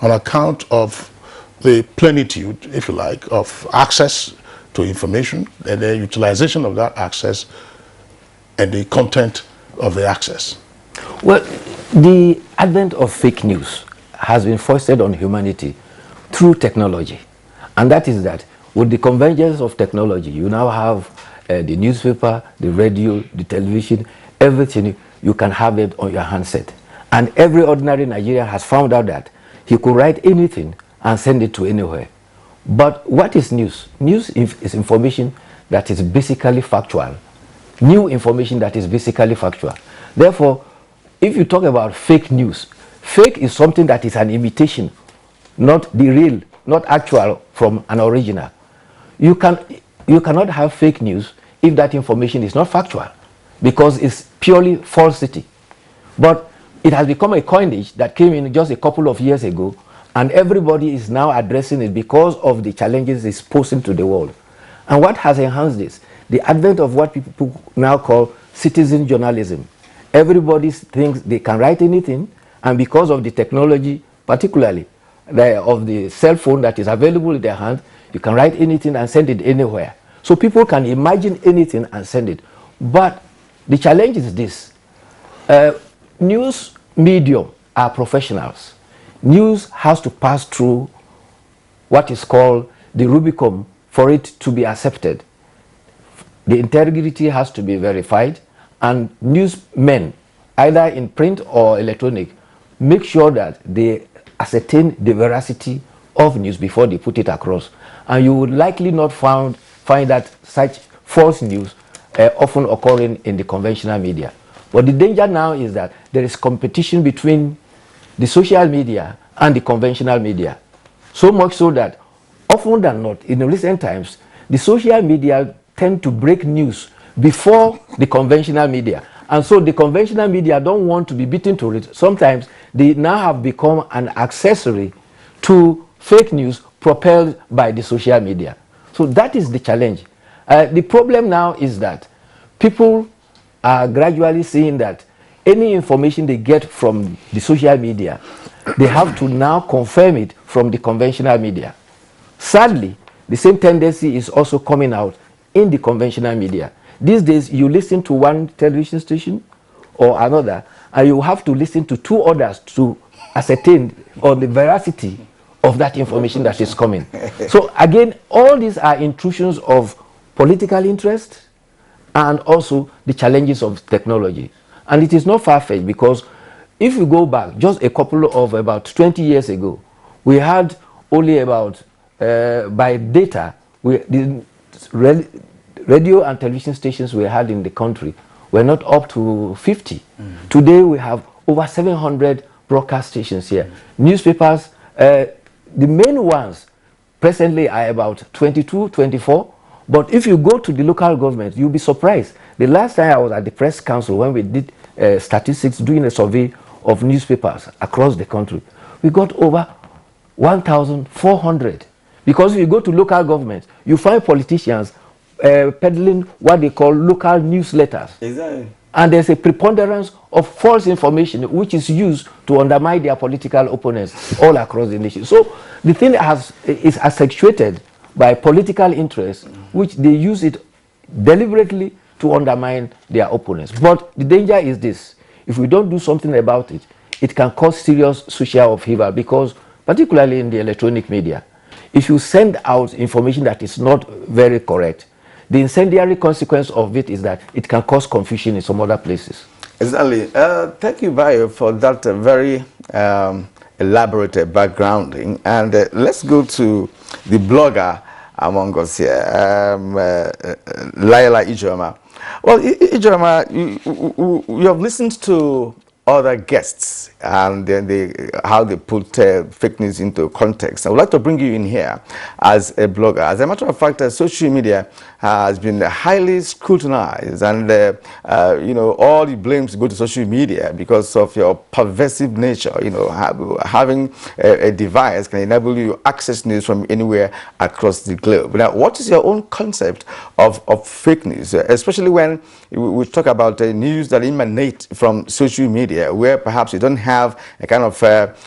on account of the plenitude, if you like, of access to information and the utilization of that access and the content of the access? Well, the advent of fake news has been foisted on humanity through technology. And that is that with the convergence of technology, you now have the newspaper, the radio, the television, everything. You can have it on your handset. And every ordinary Nigerian has found out that he could write anything and send it to anywhere. But what is news? News is information that is basically factual. New information that is basically factual. Therefore, if you talk about fake news, fake is something that is an imitation, not the real, not actual from an original. You cannot have fake news if that information is not factual, because it's purely falsity. But it has become a coinage that came in just a couple of years ago, and everybody is now addressing it because of the challenges it's posing to the world. And what has enhanced this? The advent of what people now call citizen journalism. Everybody thinks they can write anything, and because of the technology, particularly of the cell phone that is available in their hand, you can write anything and send it anywhere. So people can imagine anything and send it. But the challenge is this. News medium are professionals. News has to pass through what is called the Rubicon for it to be accepted. The integrity has to be verified, and newsmen, either in print or electronic, make sure that they ascertain the veracity of news before they put it across. And you would likely not find that such false news often occurring in the conventional media. But the danger now is that there is competition between the social media and the conventional media. So much so that often than not, in recent times, the social media tend to break news before the conventional media. And so the conventional media don't want to be beaten to it. Sometimes they now have become an accessory to fake news propelled by the social media. So that is the challenge. The problem now is that people are gradually seeing that any information they get from the social media, they have to now confirm it from the conventional media. Sadly, the same tendency is also coming out in the conventional media. These days, you listen to one television station or another, and you have to listen to two others to ascertain on the veracity of that information that is coming. So again, all these are intrusions of political interest and also the challenges of technology. And it is not far-fetched, because if you go back just a couple of about 20 years ago, we had only about, by data, the radio and television stations we had in the country were not up to 50. Today we have over 700 broadcast stations here. Newspapers, the main ones presently are about 22, 24. But if you go to the local government, you'll be surprised. The last time I was at the press council when we did statistics, doing a survey of newspapers across the country, we got over 1,400. Because if you go to local government, you find politicians peddling what they call local newsletters. Exactly. And there's a preponderance of false information which is used to undermine their political opponents all across the nation. So the thing is accentuated by political interests, which they use it deliberately to undermine their opponents. But the danger is this: if we don't do something about it, it can cause serious social upheaval, because particularly in the electronic media, if you send out information that is not very correct, the incendiary consequence of it is that it can cause confusion in some other places. Exactly. Thank you, Bayo, for that very elaborate backgrounding. And let's go to the blogger among us here, Laila Ijoma. Well, Ijoma, you have listened to other guests and how they put fake news into context. I would like to bring you in here as a blogger. As a matter of fact, social media has been highly scrutinized, and you know, all the blames go to social media because of your pervasive nature. You know, having a device can enable you to access news from anywhere across the globe. Now, what is your own concept of fake news, especially when we talk about news that emanate from social media, where perhaps you don't have a kind of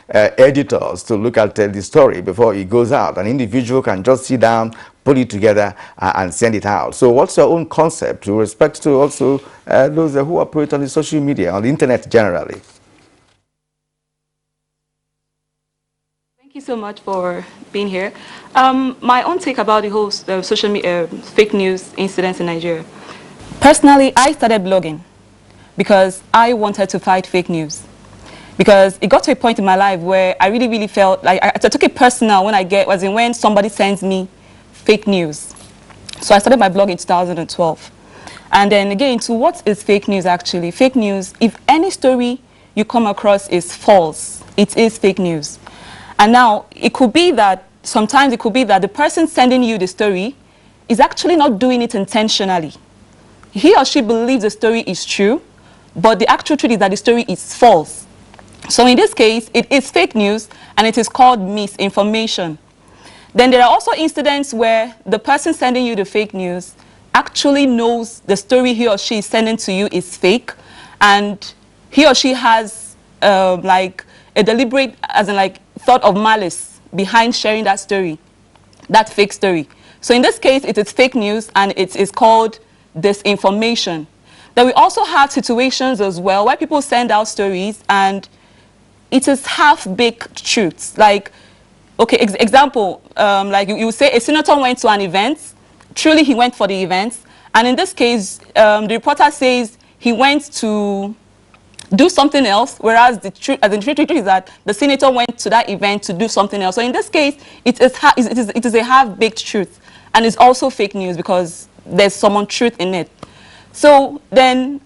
editors to look at the story before it goes out? An individual can just sit down, put it together, and send it out. So what's your own concept with respect to also those who operate on the social media, on the internet generally? Thank you so much for being here. My own take about the whole social media fake news incidents in Nigeria. Personally, I started blogging because I wanted to fight fake news. Because it got to a point in my life where I really felt like I took it personal when somebody sends me fake news. So I started my blog in 2012. And then again, to what is fake news actually? Fake news, if any story you come across is false, it is fake news. And now, it could be that, sometimes it could be that the person sending you the story is actually not doing it intentionally. He or she believes the story is true, but the actual truth is that the story is false. So in this case, it is fake news, and it is called misinformation. Then there are also incidents where the person sending you the fake news actually knows the story he or she is sending to you is fake, and he or she has like a deliberate, as in like thought of malice behind sharing that story, that fake story. So in this case, it is fake news, and it is called disinformation. Then we also have situations as well where people send out stories and it is half-baked truths. Like, okay, example, like you say a senator went to an event, truly he went for the event, and in this case, the reporter says he went to do something else, whereas the truth is that the senator went to that event to do something else. So in this case, it is a half-baked truth, and it's also fake news because there's some truth in it. So then,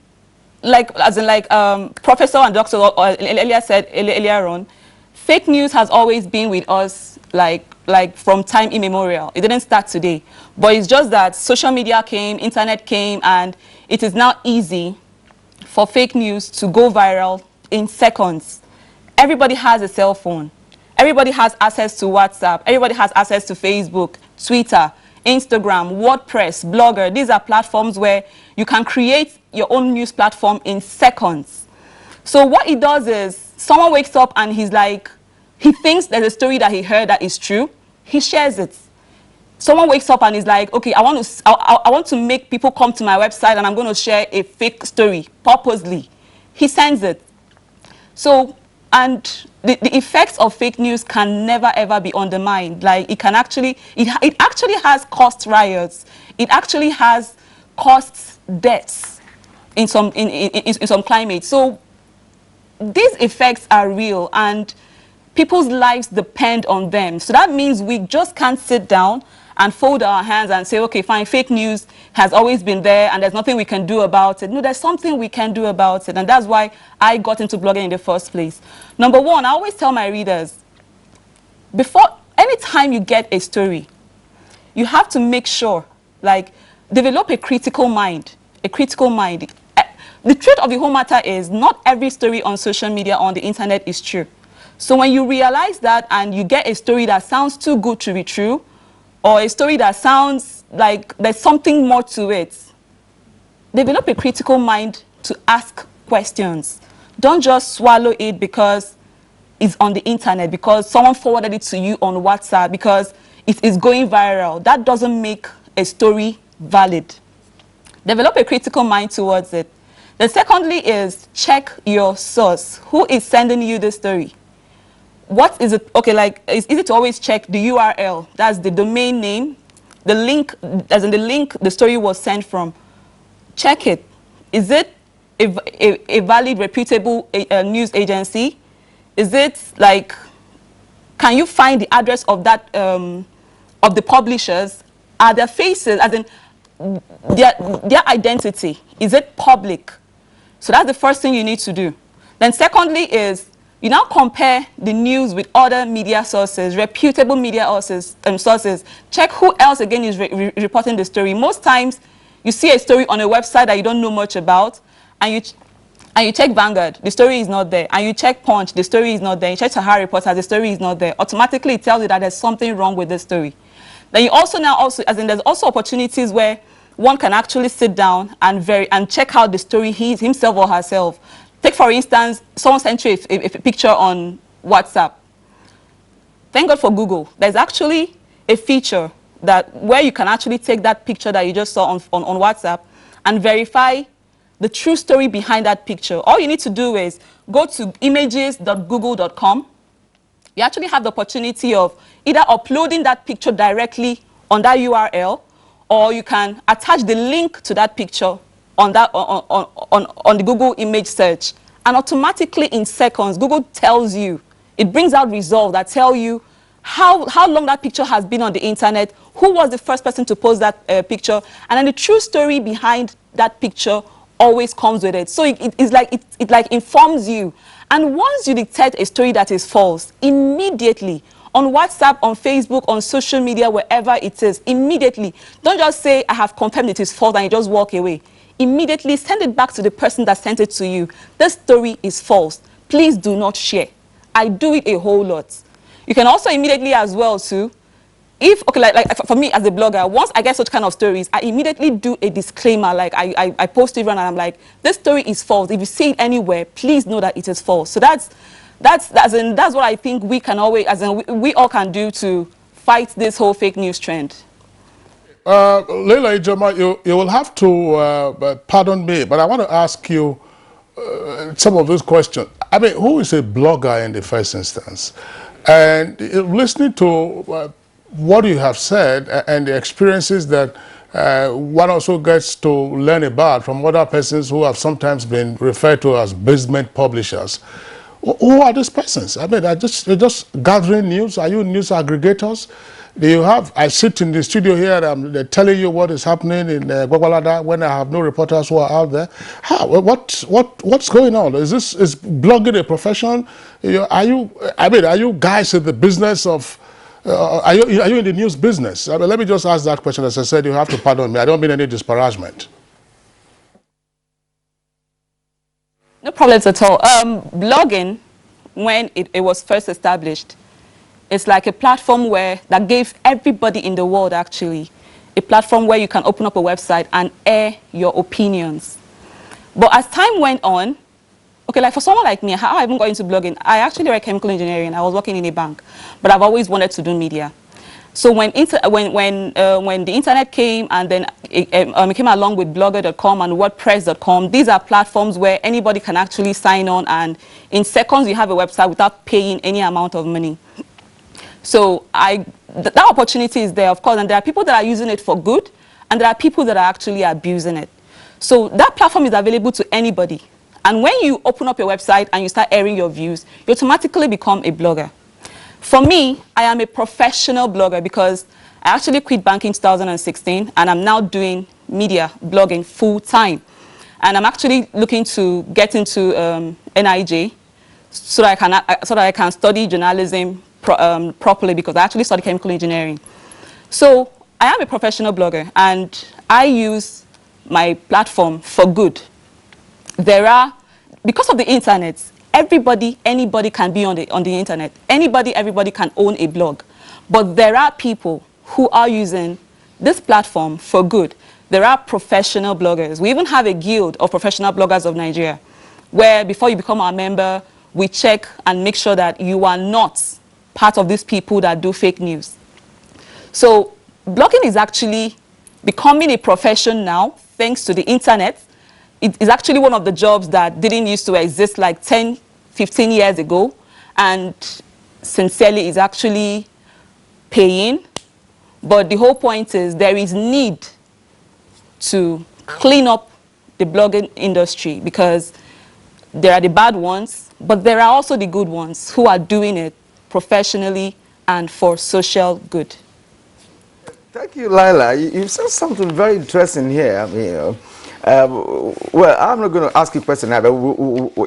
Professor and Dr. Elia said earlier on, fake news has always been with us like from time immemorial. It didn't start today, but it's just that social media came, internet came, and it is now easy for fake news to go viral in seconds. Everybody has a cell phone. Everybody has access to WhatsApp. Everybody has access to Facebook, Twitter, Instagram, WordPress, Blogger. These are platforms where you can create your own news platform in seconds. So what it does is, someone wakes up and he's like, he thinks there's a story that he heard that is true. He shares it. Someone wakes up and is like, okay, I want to make people come to my website and I'm going to share a fake story purposely. He sends it. So, and the effects of fake news can never ever be undermined. Like it actually has caused riots. It actually has caused deaths in some climates. So these effects are real and people's lives depend on them. So that means we just can't sit down and fold our hands and say, okay, fine, fake news has always been there and there's nothing we can do about it. No, there's something we can do about it. And that's why I got into blogging in the first place. Number one, I always tell my readers, anytime you get a story, you have to make sure, like, develop a critical mind. A critical mind. The truth of the whole matter is not every story on social media or on the internet is true. So when you realize that and you get a story that sounds too good to be true, or a story that sounds like there's something more to it, develop a critical mind to ask questions. Don't just swallow it because it's on the internet, because someone forwarded it to you on WhatsApp, because it is going viral. That doesn't make a story valid. Develop a critical mind towards it. Then secondly is check your source. Who is sending you the story? What is it? Okay, like, it's easy to always check the URL. That's the domain name, the link, as in the link the story was sent from. Check it. Is it a valid, reputable news agency? Is it like, can you find the address of that, of the publishers? Are their faces, as in their identity, is it public? So that's the first thing you need to do. Then secondly is, you now compare the news with other media sources, reputable media sources. Check who else again is reporting the story. Most times, you see a story on a website that you don't know much about, and you check Vanguard, the story is not there. And you check Punch, the story is not there. You check Sahara Reporter, the story is not there. Automatically, it tells you that there's something wrong with the story. Then you also there's also opportunities where one can actually sit down and check out the story himself or herself. Take, for instance, someone sent you a picture on WhatsApp. Thank God for Google. There's actually a feature where you can actually take that picture that you just saw on WhatsApp and verify the true story behind that picture. All you need to do is go to images.google.com. You actually have the opportunity of either uploading that picture directly on that URL, or you can attach the link to that picture on the Google image search. And automatically in seconds, Google tells you, it brings out results that tell you how long that picture has been on the internet, who was the first person to post that picture, and then the true story behind that picture always comes with it. So it informs you. And once you detect a story that is false, immediately, on WhatsApp, on Facebook, on social media, wherever it is, immediately, don't just say, I have confirmed it is false, and you just walk away. Immediately send it back to the person that sent it to you. This story is false. Please do not share. I do it a whole lot. You can also immediately as well too, like for me as a blogger, once I get such kind of stories, I immediately do a disclaimer. Like I post it and I'm like, this story is false. If you see it anywhere, please know that it is false. So that's what I think we can always, we all can do to fight this whole fake news trend. Leila Ijoma, you will have to pardon me, but I want to ask you some of those questions. I mean, who is a blogger in the first instance? And listening to what you have said and the experiences that one also gets to learn about from other persons who have sometimes been referred to as basement publishers. Who are these persons? I mean, they're just gathering news. Are you news aggregators? Do you have? I sit in the studio here and they're telling you what is happening in Gwagwalada when I have no reporters who are out there. What's going on? Is blogging a profession? Are you guys in the business of? Are you in the news business? I mean, let me just ask that question. As I said, you have to pardon me. I don't mean any disparagement. No problems at all. Blogging, when it was first established, it's like a platform that gave everybody in the world actually a platform where you can open up a website and air your opinions. But as time went on, okay, like for someone like me, how I even got into blogging, I actually read chemical engineering. I was working in a bank, but I've always wanted to do media. So when the internet came and then it came along with blogger.com and wordpress.com, these are platforms where anybody can actually sign on, and in seconds you have a website without paying any amount of money. So that opportunity is there, of course, and there are people that are using it for good, and there are people that are actually abusing it. So that platform is available to anybody. And when you open up your website and you start airing your views, you automatically become a blogger. For me, I am a professional blogger because I actually quit banking in 2016 and I'm now doing media blogging full time. And I'm actually looking to get into NIJ so that I can study journalism properly, because I actually studied chemical engineering. So I am a professional blogger and I use my platform for good. Because of the internet, anybody can be on the internet. Everybody can own a blog. But there are people who are using this platform for good. There are professional bloggers. We even have a guild of professional bloggers of Nigeria, where before you become our member, we check and make sure that you are not part of these people that do fake news. So blogging is actually becoming a profession now, thanks to the internet. It is actually one of the jobs that didn't used to exist like 10, 15 years ago, and sincerely is actually paying. But the whole point is there is need to clean up the blogging industry, because there are the bad ones, but there are also the good ones who are doing it professionally and for social good. Thank you, Lila. You said something very interesting here. Well, I'm not going to ask you a question now, but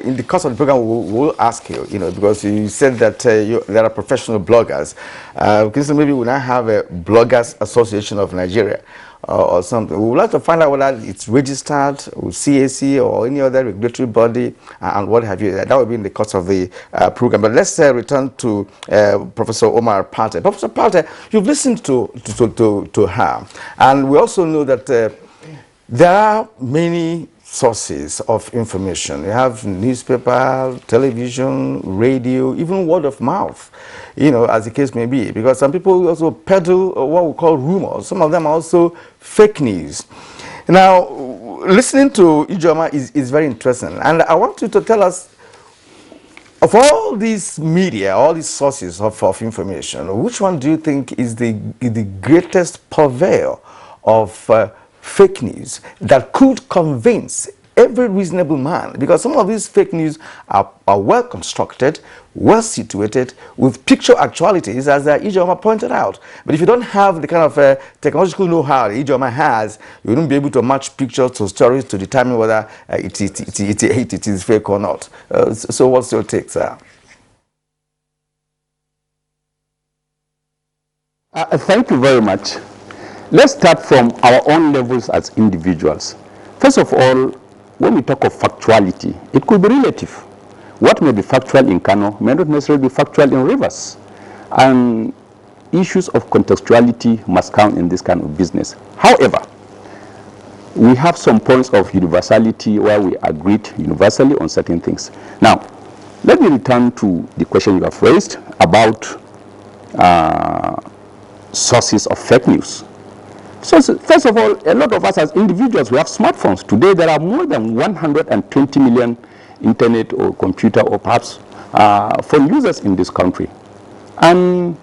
in the course of the program, we'll ask you, because you said that there are professional bloggers. Because maybe we now have a Bloggers Association of Nigeria or something. We would like to find out whether it's registered with CAC or any other regulatory body and what have you. That will be in the course of the program. But let's return to Professor Omar Partey. Professor Partey, you've listened to her, and we also know that there are many sources of information. You have newspaper, television, radio, even word of mouth, as the case may be. Because some people also peddle what we call rumors. Some of them are also fake news. Now, listening to Ijeoma is very interesting. And I want you to tell us, of all these media, all these sources of information, which one do you think is the greatest purveyor of fake news that could convince every reasonable man? Because some of these fake news are well constructed, well situated, with picture actualities, as Ijeoma pointed out. But if you don't have the kind of technological know-how Ijeoma has, you wouldn't be able to match pictures to stories to determine whether it is fake or not. So what's your take, sir? Thank you very much. Let's start from our own levels as individuals. First of all, when we talk of factuality, it could be relative. What may be factual in Kano may not necessarily be factual in Rivers. And issues of contextuality must count in this kind of business. However, we have some points of universality where we agreed universally on certain things. Now, let me return to the question you have raised about sources of fake news. So first of all, a lot of us as individuals, we have smartphones. Today there are more than 120 million internet or computer or perhaps phone users in this country. And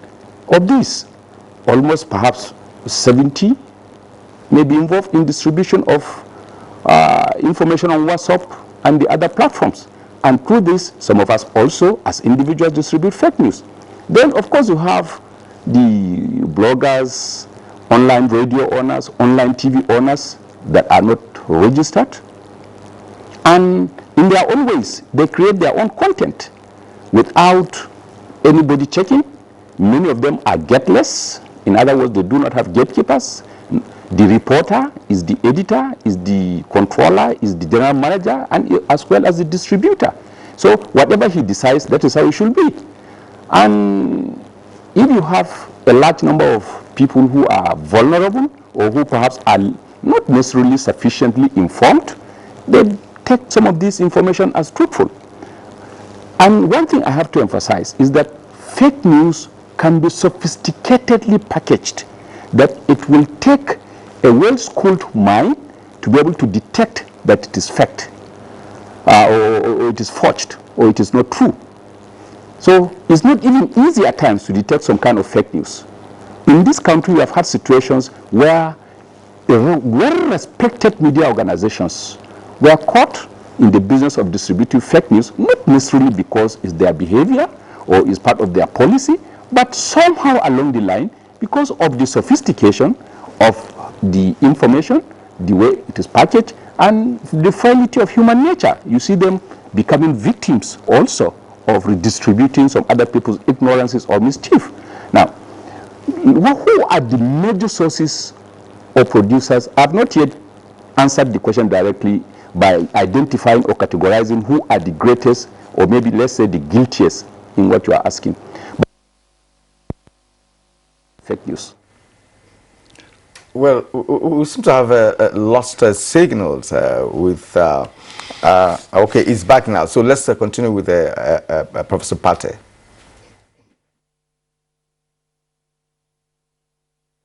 of these, almost perhaps 70 may be involved in distribution of information on WhatsApp and the other platforms. And through this, some of us also as individuals distribute fake news. Then of course you have the bloggers, online radio owners, online TV owners that are not registered. And in their own ways, they create their own content without anybody checking. Many of them are gateless. In other words, they do not have gatekeepers. The reporter is the editor, is the controller, is the general manager, and as well as the distributor. So whatever he decides, that is how it should be. And if you have a large number of people who are vulnerable or who perhaps are not necessarily sufficiently informed, they take some of this information as truthful. And one thing I have to emphasize is that fake news can be sophisticatedly packaged, that it will take a well-schooled mind to be able to detect that it is fact, or it is forged, or it is not true. So it's not even easy at times to detect some kind of fake news. In this country, we have had situations where well-respected media organizations were caught in the business of distributing fake news, not necessarily because it's their behavior or is part of their policy, but somehow along the line, because of the sophistication of the information, the way it is packaged, and the frailty of human nature. You see them becoming victims also of redistributing some other people's ignorances or mischief. Now, who are the major sources or producers? I have not yet answered the question directly by identifying or categorizing who are the greatest, or maybe let's say the guiltiest in what you are asking. But fake news. Well, we seem to have lost signals with, okay, it's back now. So let's continue with Professor Partey.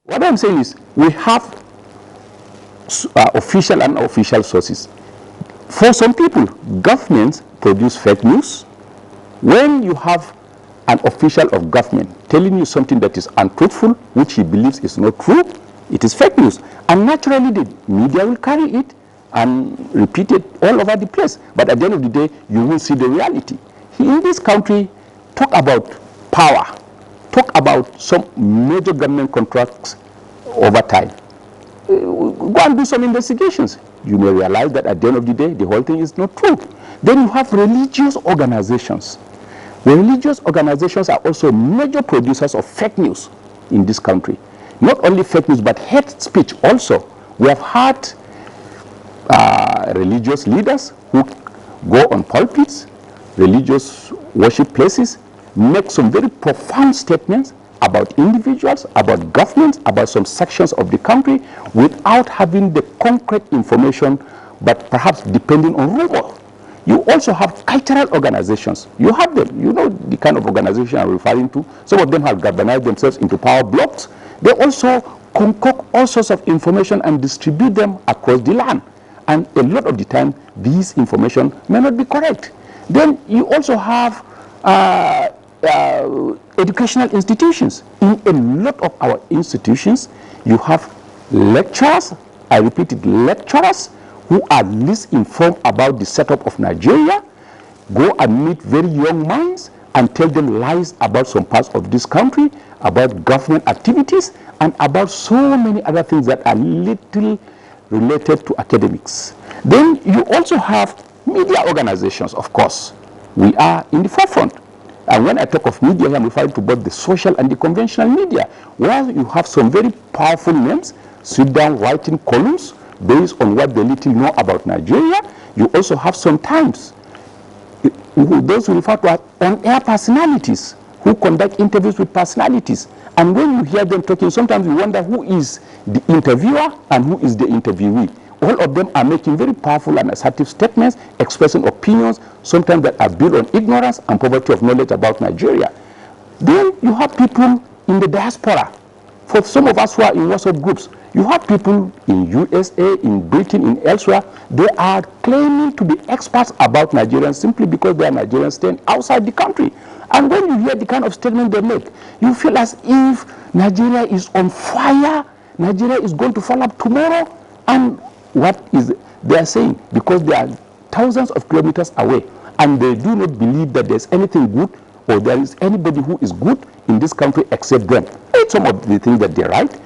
What I'm saying is we have official and unofficial sources. For some people, governments produce fake news. When you have an official of government telling you something that is untruthful, which he believes is not true, it is fake news. And naturally, the media will carry it and repeat it all over the place. But at the end of the day, you will see the reality. In this country, talk about power, talk about some major government contracts over time. Go and do some investigations. You may realize that at the end of the day, the whole thing is not true. Then you have religious organizations. Religious organizations are also major producers of fake news in this country. Not only fake news, but hate speech also. We have had religious leaders who go on pulpits, religious worship places, make some very profound statements about individuals, about governments, about some sections of the country without having the concrete information, but perhaps depending on rumor. You also have cultural organizations. You have them. You know the kind of organization I'm referring to. Some of them have galvanized themselves into power blocks. They also concoct all sorts of information and distribute them across the land. And a lot of the time, these information may not be correct. Then you also have educational institutions. In a lot of our institutions, you have lecturers, I repeat it, lecturers who are least informed about the setup of Nigeria, go and meet very young minds and tell them lies about some parts of this country, about government activities, and about so many other things that are little related to academics. Then you also have media organizations, of course. We are in the forefront. And when I talk of media, I'm referring to both the social and the conventional media, where you have some very powerful names sit down writing columns based on what they little know about Nigeria. You also have sometimes those who refer to as on-air personalities who conduct interviews with personalities. And when you hear them talking, sometimes you wonder who is the interviewer and who is the interviewee. All of them are making very powerful and assertive statements, expressing opinions, sometimes that are built on ignorance and poverty of knowledge about Nigeria. Then you have people in the diaspora. For some of us who are in WhatsApp groups, you have people in USA, in Britain, in elsewhere. They are claiming to be experts about Nigerians simply because they are Nigerians staying outside the country. And when you hear the kind of statement they make, you feel as if Nigeria is on fire, Nigeria is going to fall up tomorrow. And what is they are saying? Because they are thousands of kilometers away and they do not believe that there's anything good or there is anybody who is good in this country except them. It's some of the things that they write.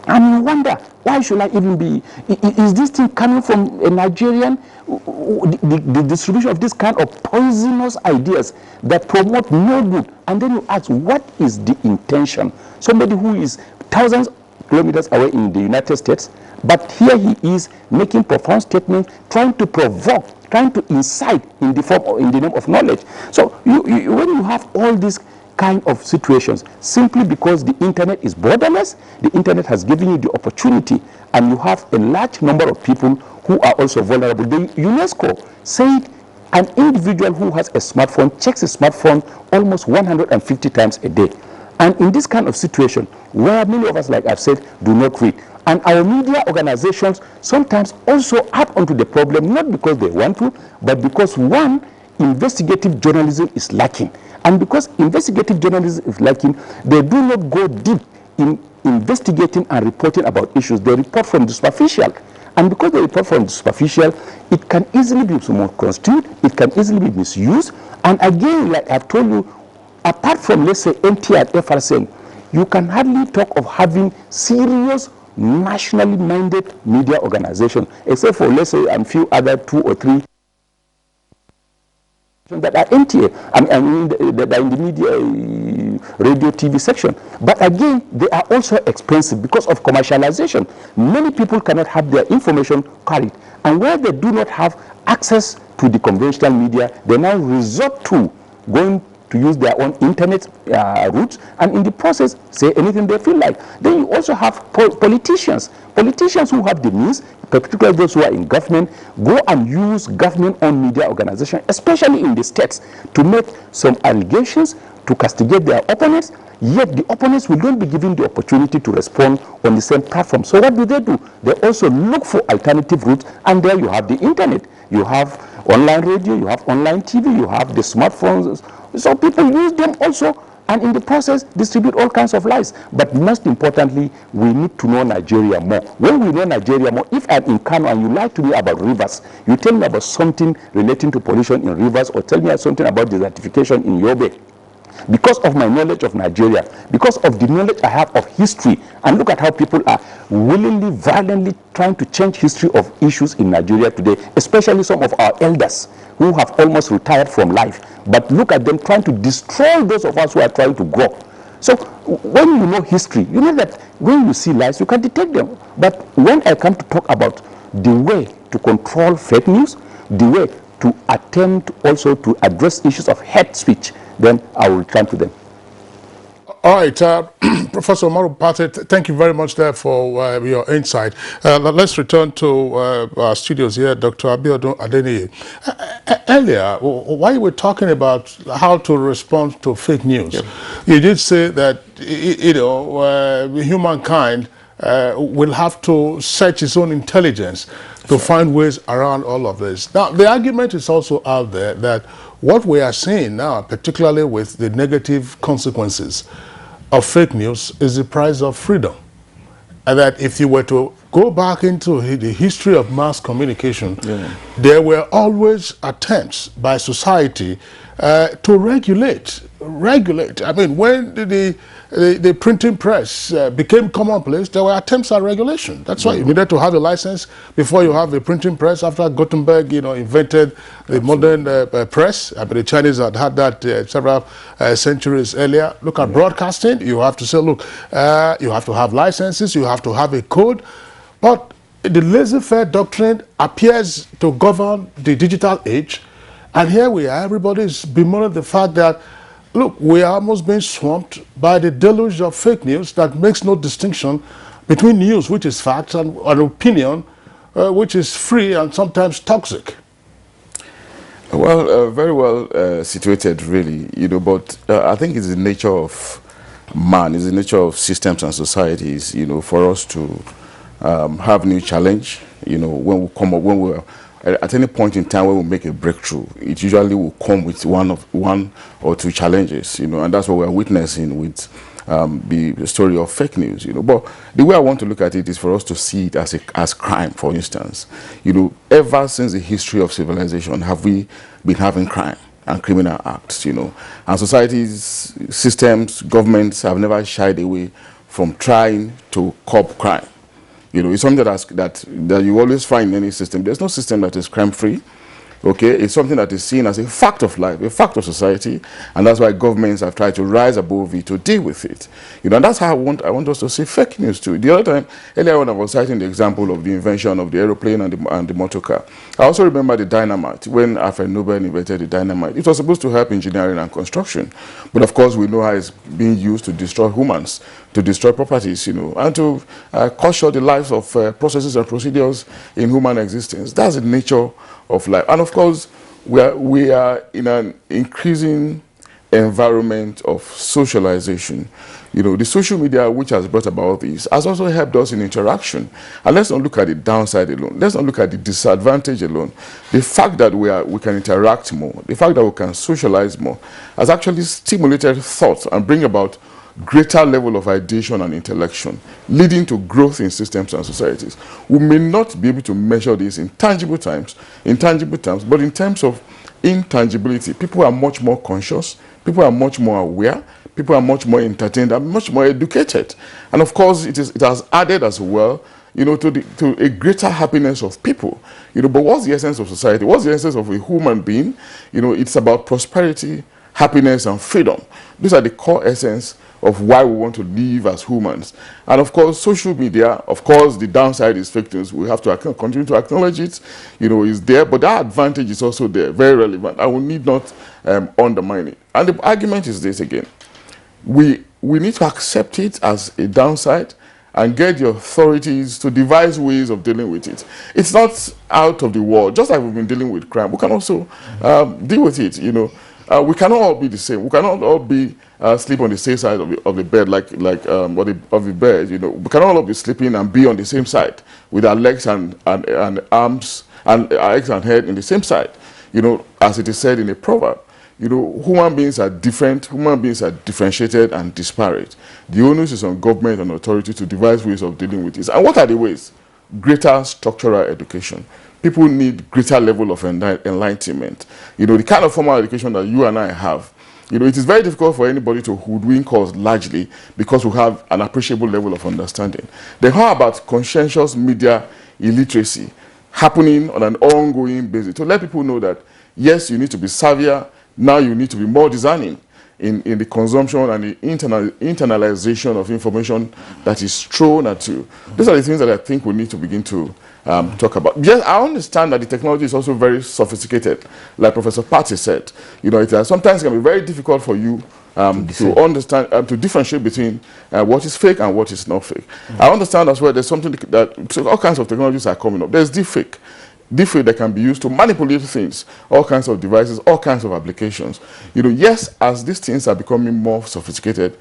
And you wonder, why should I even be, is this thing coming from a Nigerian? The distribution of this kind of poisonous ideas that promote no good. And then you ask, what is the intention? Somebody who is thousands of kilometers away in the United States, but here he is making profound statements, trying to provoke, trying to incite in the form or in the name of knowledge. So when you have all these kind of situations, simply because the internet is borderless, the internet has given you the opportunity, and you have a large number of people who are also vulnerable. The UNESCO said an individual who has a smartphone checks his smartphone almost 150 times a day. And in this kind of situation, where many of us, like I've said, do not read, and our media organizations sometimes also add onto the problem, not because they want to, but because one, investigative journalism is lacking. And because investigative journalism is lacking, they do not go deep in investigating and reporting about issues. They report from the superficial. And because the platform is superficial, it can easily be misconstrued, it can easily be misused. And again, like I've told you, apart from, let's say, NT and FRCN, you can hardly talk of having serious nationally minded media organizations, except for, let's say, a few other 2 or 3 that are NTA, that are in the media, radio, TV section. But again, they are also expensive because of commercialization. Many people cannot have their information carried. And where they do not have access to the conventional media, they now resort to going to use their own internet routes, and in the process say anything they feel like. Then you also have politicians who have the means, particularly those who are in government, go and use government-owned media organizations, especially in the states, to make some allegations, to castigate their opponents, yet the opponents will not be given the opportunity to respond on the same platform. So what do? They also look for alternative routes, and there you have the internet, you have online radio, you have online TV, you have the smartphones. So people use them also, and in the process distribute all kinds of lies. But most importantly, we need to know Nigeria more. When we know Nigeria more, if I'm in Kano and you lie to me about rivers, you tell me about something relating to pollution in rivers, or tell me something about desertification in Yobe, because of my knowledge of Nigeria, because of the knowledge I have of history, and look at how people are willingly, violently trying to change history of issues in Nigeria today, especially some of our elders who have almost retired from life. But look at them trying to destroy those of us who are trying to grow. So when you know history, you know that when you see lies, you can detect them. But when I come to talk about the way to control fake news, the way to attempt also to address issues of hate speech, then I will turn to them. All right, Professor Umaru Pate, thank you very much there for your insight. Let's return to our studios here, Dr. Abiodun Adeniyi. Earlier, while you were talking about how to respond to fake news, you did say that humankind will have to search its own intelligence to find ways around all of this. Now, the argument is also out there that what we are seeing now, particularly with the negative consequences of fake news, is the price of freedom. And that if you were to go back into the history of mass communication, there were always attempts by society to regulate. I mean, when the printing press became commonplace, there were attempts at regulation. That's why you needed to have a license before you have a printing press. After Gutenberg, invented the modern press, I mean, the Chinese had that several centuries earlier. Look at broadcasting. You have to say, look, you have to have licenses, you have to have a code. But the laissez-faire doctrine appears to govern the digital age. And here we are, everybody's bemoaning the fact that, look, we are almost being swamped by the deluge of fake news that makes no distinction between news, which is fact, and an opinion, which is free and sometimes toxic. Well, very well situated, really, but I think it's the nature of man, it's the nature of systems and societies, for us to have new challenge, when we come up, when we're at any point in time when we make a breakthrough, it usually will come with one or two challenges, and that's what we're witnessing with the story of fake news, But the way I want to look at it is for us to see it as crime, for instance. Ever since the history of civilization, have we been having crime and criminal acts, And societies, systems, governments have never shied away from trying to curb crime. It's something that you always find in any system. There's no system that is crime-free. Okay, it's something that is seen as a fact of life, a fact of society, and that's why governments have tried to rise above it to deal with it. And that's how I want us to see fake news too. The other time, earlier when I was citing the example of the invention of the aeroplane and the motor car, I also remember the dynamite. When Alfred Nobel invented the dynamite, it was supposed to help engineering and construction, but of course we know how it's being used to destroy humans, to destroy properties, and to cut short the lives of processes and procedures in human existence. That's the nature of life. And of course, we are in an increasing environment of socialization. The social media, which has brought about this, has also helped us in interaction. And let's not look at the downside alone. Let's not look at the disadvantage alone. The fact that we can interact more, the fact that we can socialize more, has actually stimulated thought and bring about greater level of ideation and intellection, leading to growth in systems and societies. We may not be able to measure this in tangible terms, but in terms of intangibility, people are much more conscious, people are much more aware, people are much more entertained and much more educated. And of course, it has added as well, you know, to a greater happiness of people. You know, but what's the essence of society? What's the essence of a human being? You know, it's about prosperity, happiness, and freedom. These are the core essence of why we want to live as humans. And of course, social media, of course, the downside is fake news. We have to continue to acknowledge it, you know, is there, but that advantage is also there, very relevant. I will need not undermine it. And the argument is this again. We need to accept it as a downside and get the authorities to devise ways of dealing with it. It's not out of the world. Just like we've been dealing with crime, we can also deal with it, you know. We cannot all be the same. We cannot all be sleep on the same side of the bed, of the bed. You know, we cannot all be sleeping and be on the same side with our legs and arms and our legs and head in the same side. You know, as it is said in a proverb. You know, human beings are different. Human beings are differentiated and disparate. The onus is on government and authority to devise ways of dealing with this. And what are the ways? Greater structural education. People need greater level of enlightenment. You know, the kind of formal education that you and I have, you know, it is very difficult for anybody to hoodwink us largely because we have an appreciable level of understanding. Then how about conscientious media illiteracy happening on an ongoing basis to let people know that, yes, you need to be savvier, now you need to be more discerning in the consumption and the internalization of information that is thrown at you. These are the things that I think we need to begin to talk about. Yes, I understand that the technology is also very sophisticated, like Professor Patty said. You know, it sometimes can be very difficult for you to understand, to differentiate between what is fake and what is not fake. I understand as well there's something that, so all kinds of technologies are coming up. There's deepfake that can be used to manipulate things, all kinds of devices, all kinds of applications. You know, yes, as these things are becoming more sophisticated,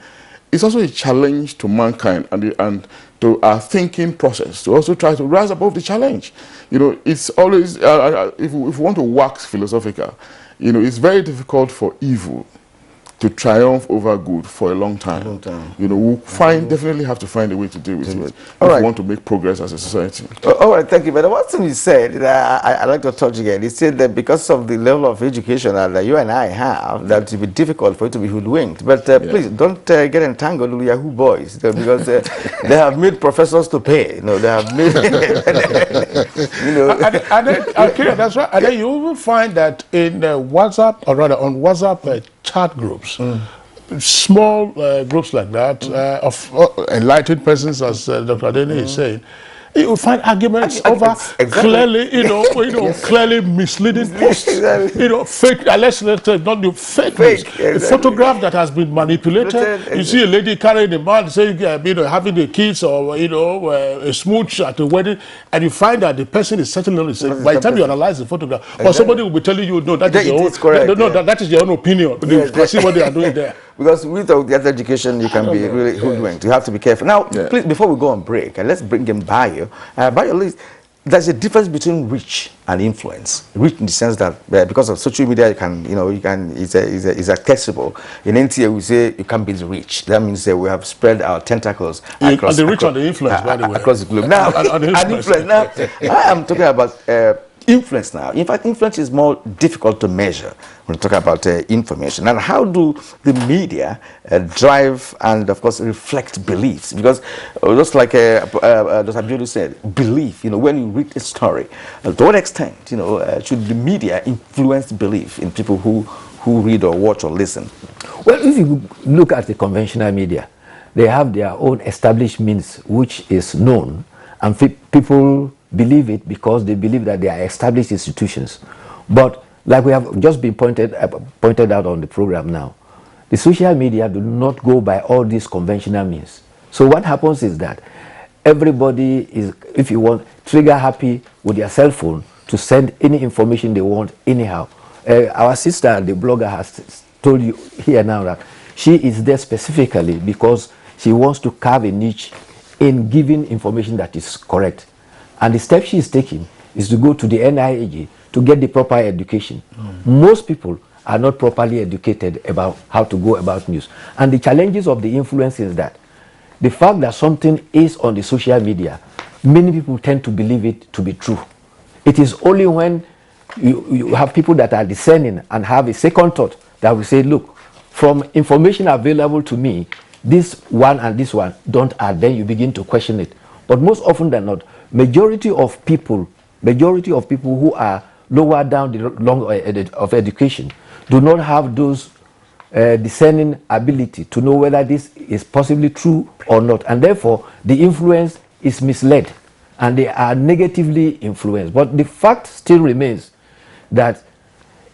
it's also a challenge to mankind and to our thinking process to also try to rise above the challenge. You know, it's always, if we want to wax philosophical, you know, it's very difficult for evil to triumph over good for a long time. You know, we'll definitely have to find a way to deal with it if we want to make progress as a society. All right, thank you. But one thing you said that I'd like to touch again, you said that because of the level of education that you and I have, that it will be difficult for it to be hoodwinked. But please, don't get entangled with Yahoo boys, because they have made professors to pay. You know, they have made, you know. That's right. And then you will find that in WhatsApp, or rather on WhatsApp chat groups, small groups like that, of enlightened persons, as Dr. Adeni is saying, you will find arguments over clearly, clearly misleading posts, you know, fake, let's not do fake news. A photograph that has been manipulated. You see a lady carrying a man saying, you know, having the kids or, you know, a smooch at a wedding, and you find that the person is certainly not the same. By the time you analyze the photograph, or somebody will be telling you, no, that is your own, that is your own opinion. You can see what they are doing there. Because without that education, you can be really hoodwinked. You have to be careful. Now, please, before we go on break, let's bring in Bayo. Bayo, there's a difference between reach and influence. Reach in the sense that because of social media, it's accessible. In NTA, we say you can be rich. That means we have spread our tentacles across the reach and the influence, by the way. Across the globe. Now, Now, I am talking about influence now. In fact, influence is more difficult to measure when we talk about information. And how do the media drive and, of course, reflect beliefs? Because just like Dr. Abiodun said, belief, you know, when you read a story, to what extent, you know, should the media influence belief in people who read or watch or listen? Well, if you look at the conventional media, they have their own established means, which is known, and people believe it because they believe that they are established institutions. But like we have just been pointed out on the program now, the social media do not go by all these conventional means. So what happens is that everybody is, if you want, trigger happy with their cell phone to send any information they want anyhow. Our sister, the blogger, has told you here now that she is there specifically because she wants to carve a niche in giving information that is correct. And the step she is taking is to go to the NIAG to get the proper education. Most people are not properly educated about how to go about news. And the challenges of the influence is that the fact that something is on the social media, many people tend to believe it to be true. It is only when you have people that are discerning and have a second thought that will say, look, from information available to me, this one and this one don't add, then you begin to question it. But most often than not, majority of people who are lower down the rung of education do not have those discerning ability to know whether this is possibly true or not, and therefore the influence is misled and they are negatively influenced. But the fact still remains that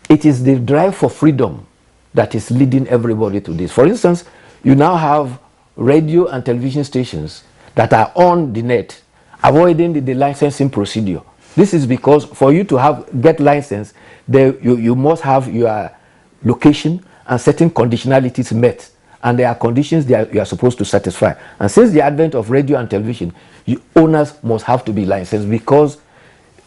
it is the drive for freedom that is leading everybody to this. For instance, you now have radio and television stations that are on the net avoiding the licensing procedure. This is because for you to get license, you must have your location and certain conditionalities met, and there are conditions that you are supposed to satisfy. And since the advent of radio and television, owners must have to be licensed because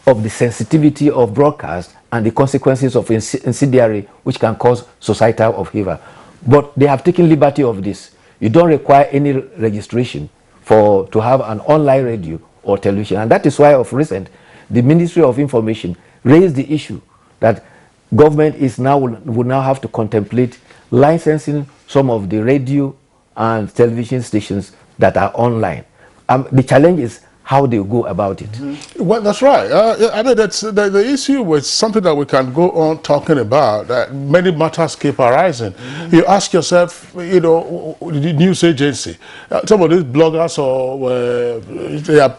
of the sensitivity of broadcast and the consequences of incendiary, which can cause societal upheaval. But they have taken liberty of this. You don't require any registration to have an online radio or television. And that is why of recent, the Ministry of Information raised the issue that government would now have to contemplate licensing some of the radio and television stations that are online. The challenge is how they go about it. Well, that's right. I mean, that's the issue with something that we can go on talking about. That many matters keep arising. You ask yourself, you know, the news agency, some of these bloggers, they are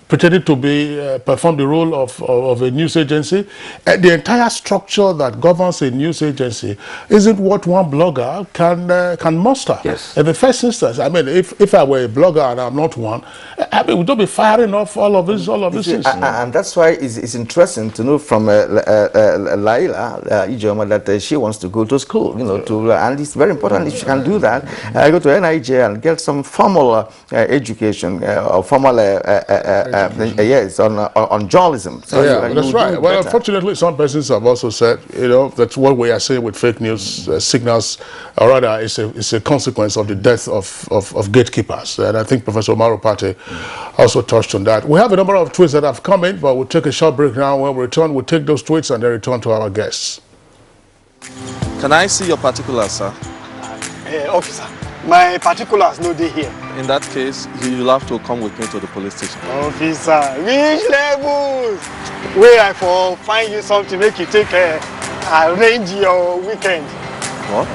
pretending to perform the role of a news agency. The entire structure that governs a news agency isn't what one blogger can muster. Yes. In the first instance, I mean, if I were a blogger and I'm not one, I mean, we don't be firing off all of these things. And that's why it's interesting to know from Laila Ijoma that she wants to go to school, you know, and it's very important if she can do that. Go to NIJ and get some formal education or formal yes on journalism. So yeah, that's right. Well, unfortunately, some persons have also said, you know, that's what we are saying with fake news signals, or rather, it's a consequence of the death of gatekeepers. And I think Professor Umaru Pate also touched on that. We have a number of tweets that have come in, but we'll take a short break now. When we return, we'll take those tweets and then return to our guests. Can I see your particulars, sir? Officer, my particulars no dey here. In that case, you'll have to come with me to the police station. Officer, which levels? Where I for find you something make you take arrange your weekend. What?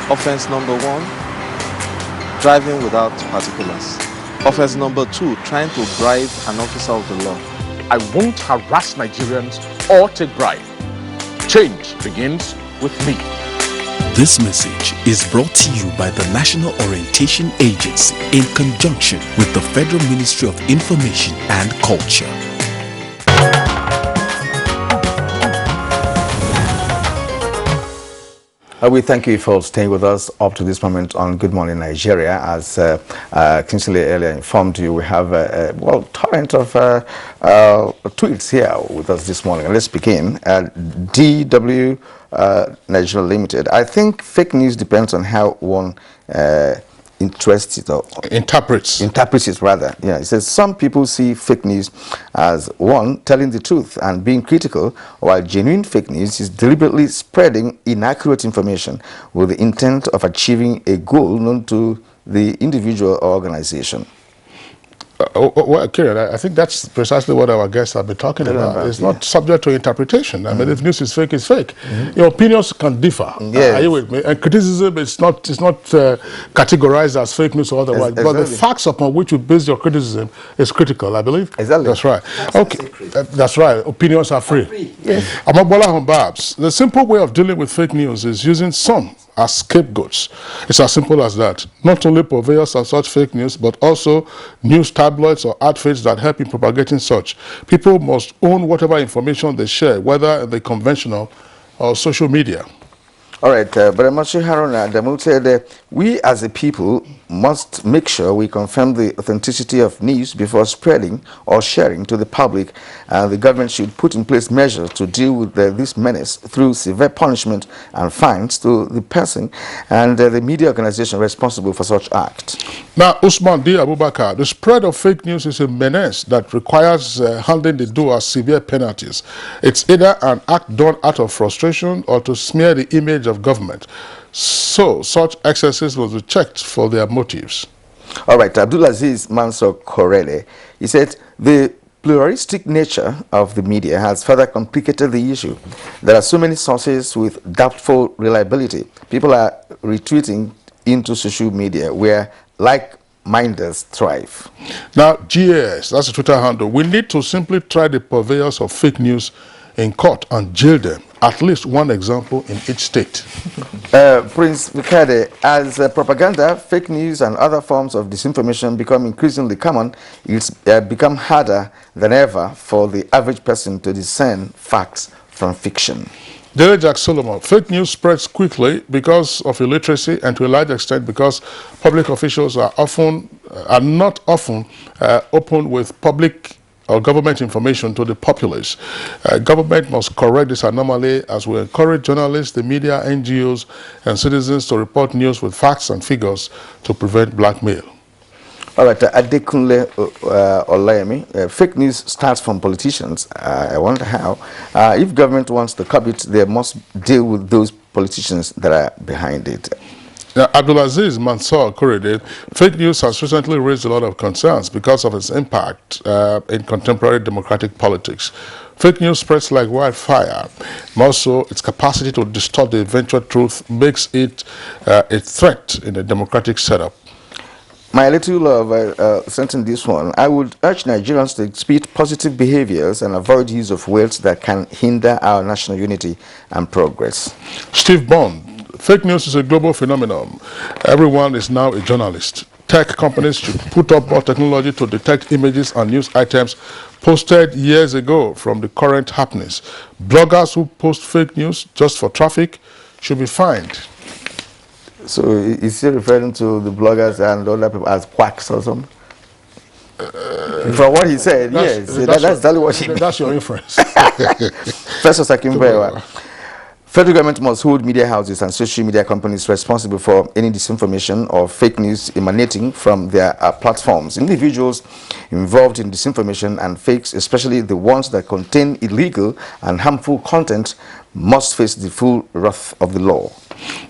Offense number 1, driving without particulars. Offense number 2, trying to bribe an officer of the law. I won't harass Nigerians or take bribe. Change begins with me. This message is brought to you by the National Orientation Agency in conjunction with the Federal Ministry of Information and Culture. We thank you for staying with us up to this moment on Good Morning Nigeria. As Kingsley earlier informed you, we have a torrent of tweets here with us this morning. Let's begin. DW Nigeria Limited. I think fake news depends on how one interprets it rather. Yeah, it says some people see fake news as one telling the truth and being critical, while genuine fake news is deliberately spreading inaccurate information with the intent of achieving a goal known to the individual or organization. Well, Kieran, I think that's precisely what our guests have been talking about. It's not subject to interpretation. I mean, if news is fake, it's fake. Your opinions can differ. Are you with me? And criticism is not categorized as fake news or otherwise. But the facts upon which you base your criticism is critical, I believe. Exactly. That's right. That's right. Opinions are free. Yes. Amagbola Humbabs, the simple way of dealing with fake news is using some as scapegoats. It's as simple as that. Not only purveyors of such fake news, but also news tabloids or outfits that help in propagating such. People must own whatever information they share, whether in the conventional or social media. All right, but Mashi Haruna Adamu said, we as a people must make sure we confirm the authenticity of news before spreading or sharing to the public. The government should put in place measures to deal with this menace through severe punishment and fines to the person and the media organization responsible for such act. Now, Usman D. Abubakar, the spread of fake news is a menace that requires handling the doers severe penalties. It's either an act done out of frustration or to smear the image of government. So, such excesses will be checked for their motives. All right, Abdulaziz Mansour Korele, he said, the pluralistic nature of the media has further complicated the issue. There are so many sources with doubtful reliability. People are retweeting into social media where like-mindeds thrive. Now, GAS, that's the Twitter handle. We need to simply try the purveyors of fake news in court and jail them. At least one example in each state. Prince Mikade, as propaganda, fake news and other forms of disinformation become increasingly common, it's become harder than ever for the average person to discern facts from fiction. Dele Jack Solomon, fake news spreads quickly because of illiteracy and to a large extent because public officials are not often open with public or government information to the populace. Government must correct this anomaly as we encourage journalists, the media, NGOs, and citizens to report news with facts and figures to prevent blackmail. All right, Adekunle Olayemi, fake news starts from politicians. I wonder how. If government wants to curb it, they must deal with those politicians that are behind it. Now, Abdulaziz Mansour Korede, fake news has recently raised a lot of concerns because of its impact in contemporary democratic politics. Fake news spreads like wildfire. More so, its capacity to distort the eventual truth makes it a threat in a democratic setup. My little love sent in this one. I would urge Nigerians to exhibit positive behaviors and avoid use of words that can hinder our national unity and progress. Steve Bond, fake news is a global phenomenon. Everyone is now a journalist. Tech companies should put up more technology to detect images and news items posted years ago from the current happenings. Bloggers who post fake news just for traffic should be fined. So is he referring to the bloggers and other people as quacks or something? From what he said, yes. That's exactly what he meant. That's your inference. Professor Sakimbewa, federal government must hold media houses and social media companies responsible for any disinformation or fake news emanating from their platforms. Individuals involved in disinformation and fakes, especially the ones that contain illegal and harmful content, must face the full wrath of the law.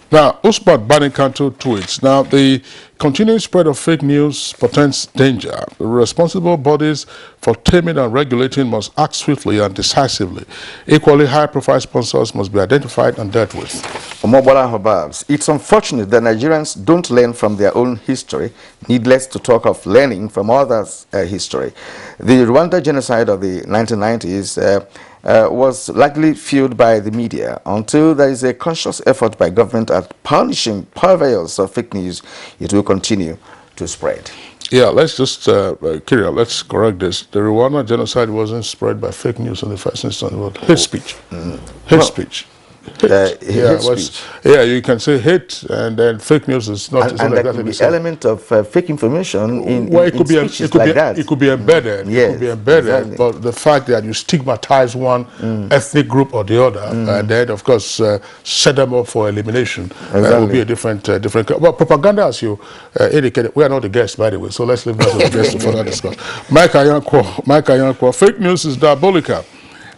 Now, Usman Banikanto tweets, now the continuing spread of fake news portends danger. The responsible bodies for taming and regulating must act swiftly and decisively. Equally high-profile sponsors must be identified and dealt with. Omobola Hobabs, it's unfortunate that Nigerians don't learn from their own history, needless to talk of learning from others' history. The Rwanda genocide of the 1990s was largely fueled by the media. Until there is a conscious effort by government at punishing purveyors of fake news, it will continue to spread. Yeah, let's just, Kirill, let's correct this. The Rwanda genocide wasn't spread by fake news in the first instance. It was hate speech. Hate speech. Hate speech. Yeah, you can say hate, and then fake news is not. And there could be element of fake information in it could be like that. It could be embedded. Yes, it could be embedded. Exactly. But the fact that you stigmatize one ethnic group or the other, and then of course set them up for elimination, will be a different. Well, propaganda, as you indicated, we are not the guests, by the way. So let's leave that to the guests to further discuss. Mike Ayankwo, fake news is diabolical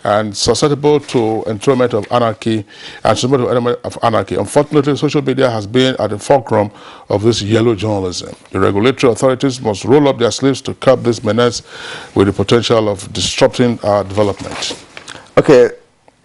and susceptible to enthronement of anarchy and susceptible to element of anarchy. Unfortunately, social media has been at the fulcrum of this yellow journalism. The regulatory authorities must roll up their sleeves to curb this menace with the potential of disrupting our development. Okay,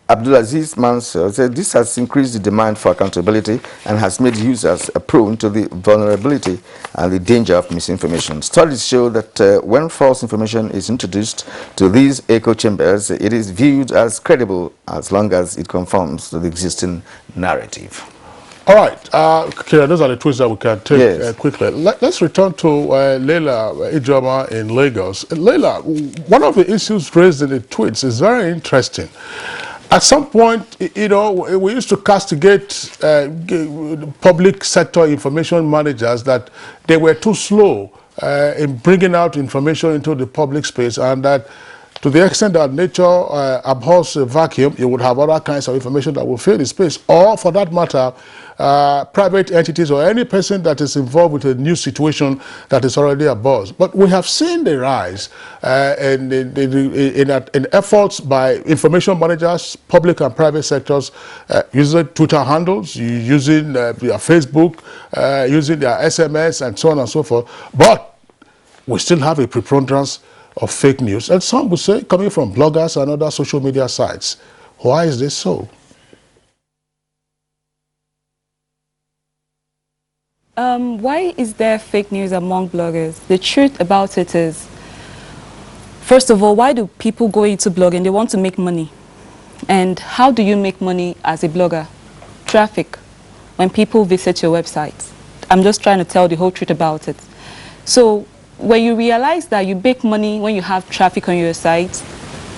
Abdulaziz Mansour said this has increased the demand for accountability and has made users prone to the vulnerability and the danger of misinformation. Studies show that when false information is introduced to these echo chambers, it is viewed as credible as long as it conforms to the existing narrative. All right, Kira, those are the tweets that we can take quickly. Let's return to Leila Ijoma in Lagos. Leila, one of the issues raised in the tweets is very interesting. At some point, you know, we used to castigate public sector information managers that they were too slow in bringing out information into the public space, and that to the extent that nature abhors a vacuum, you would have other kinds of information that will fill the space. Or, for that matter, private entities or any person that is involved with a new situation that is already a buzz. But we have seen the rise in efforts by information managers, public and private sectors, using Twitter handles, using their Facebook, using their SMS, and so on and so forth. But we still have a preponderance of fake news, and some would say coming from bloggers and other social media sites. Why is this so? Why is there fake news among bloggers? The truth about it is, first of all, why do people go into blogging? They want to make money. And how do you make money as a blogger? Traffic. When people visit your website. I'm just trying to tell the whole truth about it. So when you realize that you make money when you have traffic on your site,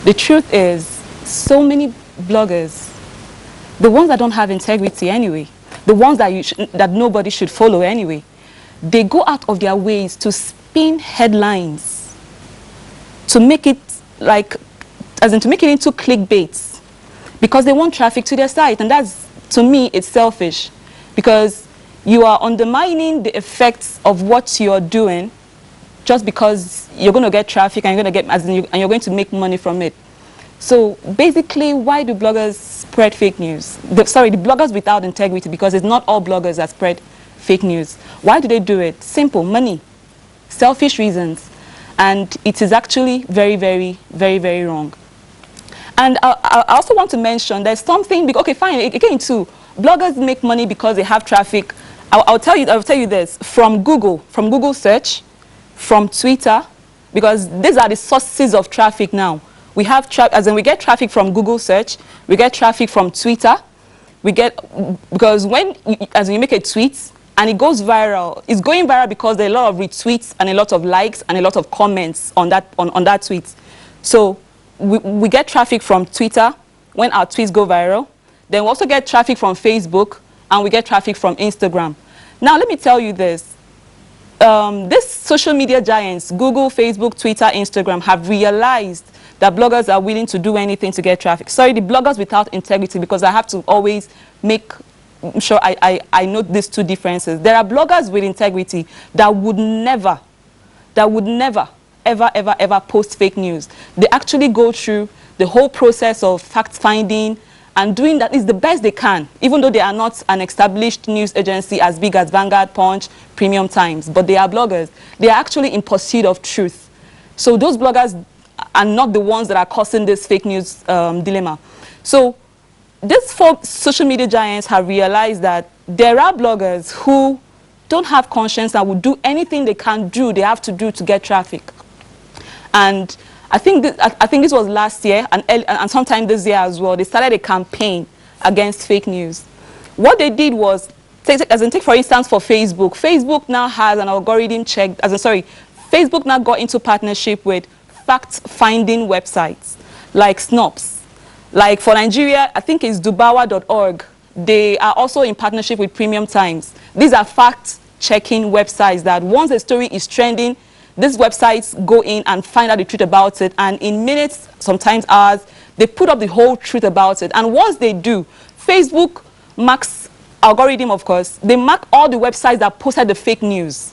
the truth is, so many bloggers, the ones that don't have integrity anyway, the ones that that nobody should follow anyway, they go out of their ways to spin headlines, to make it like, as in to make it into clickbaits, because they want traffic to their site, and that's, to me, it's selfish, because you are undermining the effects of what you're doing just because you're going to get traffic and you're going to get, and you're going to make money from it. So basically, why do bloggers spread fake news? The bloggers without integrity, because it's not all bloggers that spread fake news. Why do they do it? Simple, money, selfish reasons. And it is actually very, very, very, very wrong. And I also want to mention there's something, okay, fine, again too, bloggers make money because they have traffic. I'll tell you this, from Google search, from Twitter, because these are the sources of traffic now. We have as in we get traffic from Google search, we get traffic from Twitter, because when you make a tweet and it goes viral, it's going viral because there are a lot of retweets and a lot of likes and a lot of comments on that tweet. So we get traffic from Twitter when our tweets go viral. Then we also get traffic from Facebook, and we get traffic from Instagram. Now let me tell you this. These social media giants, Google, Facebook, Twitter, Instagram, have realized that bloggers are willing to do anything to get traffic. Sorry, the bloggers without integrity, because I have to always make sure I note these two differences. There are bloggers with integrity that would never, ever, ever, ever post fake news. They actually go through the whole process of fact-finding, and doing that is the best they can, even though they are not an established news agency as big as Vanguard, Punch, Premium Times, but they are bloggers. They are actually in pursuit of truth. So those bloggers are not the ones that are causing this fake news dilemma. So these four social media giants have realized that there are bloggers who don't have conscience and will do anything they have to do to get traffic. And I think this was last year and sometime this year as well. They started a campaign against fake news. What they did was, take for instance for Facebook. Facebook now has an algorithm check. Facebook now got into partnership with fact-finding websites like Snops. Like for Nigeria, I think it's dubawa.org. They are also in partnership with Premium Times. These are fact-checking websites that once a story is trending, these websites go in and find out the truth about it, and in minutes, sometimes hours, they put up the whole truth about it. And once they do, Facebook marks, algorithm of course, they mark all the websites that posted the fake news.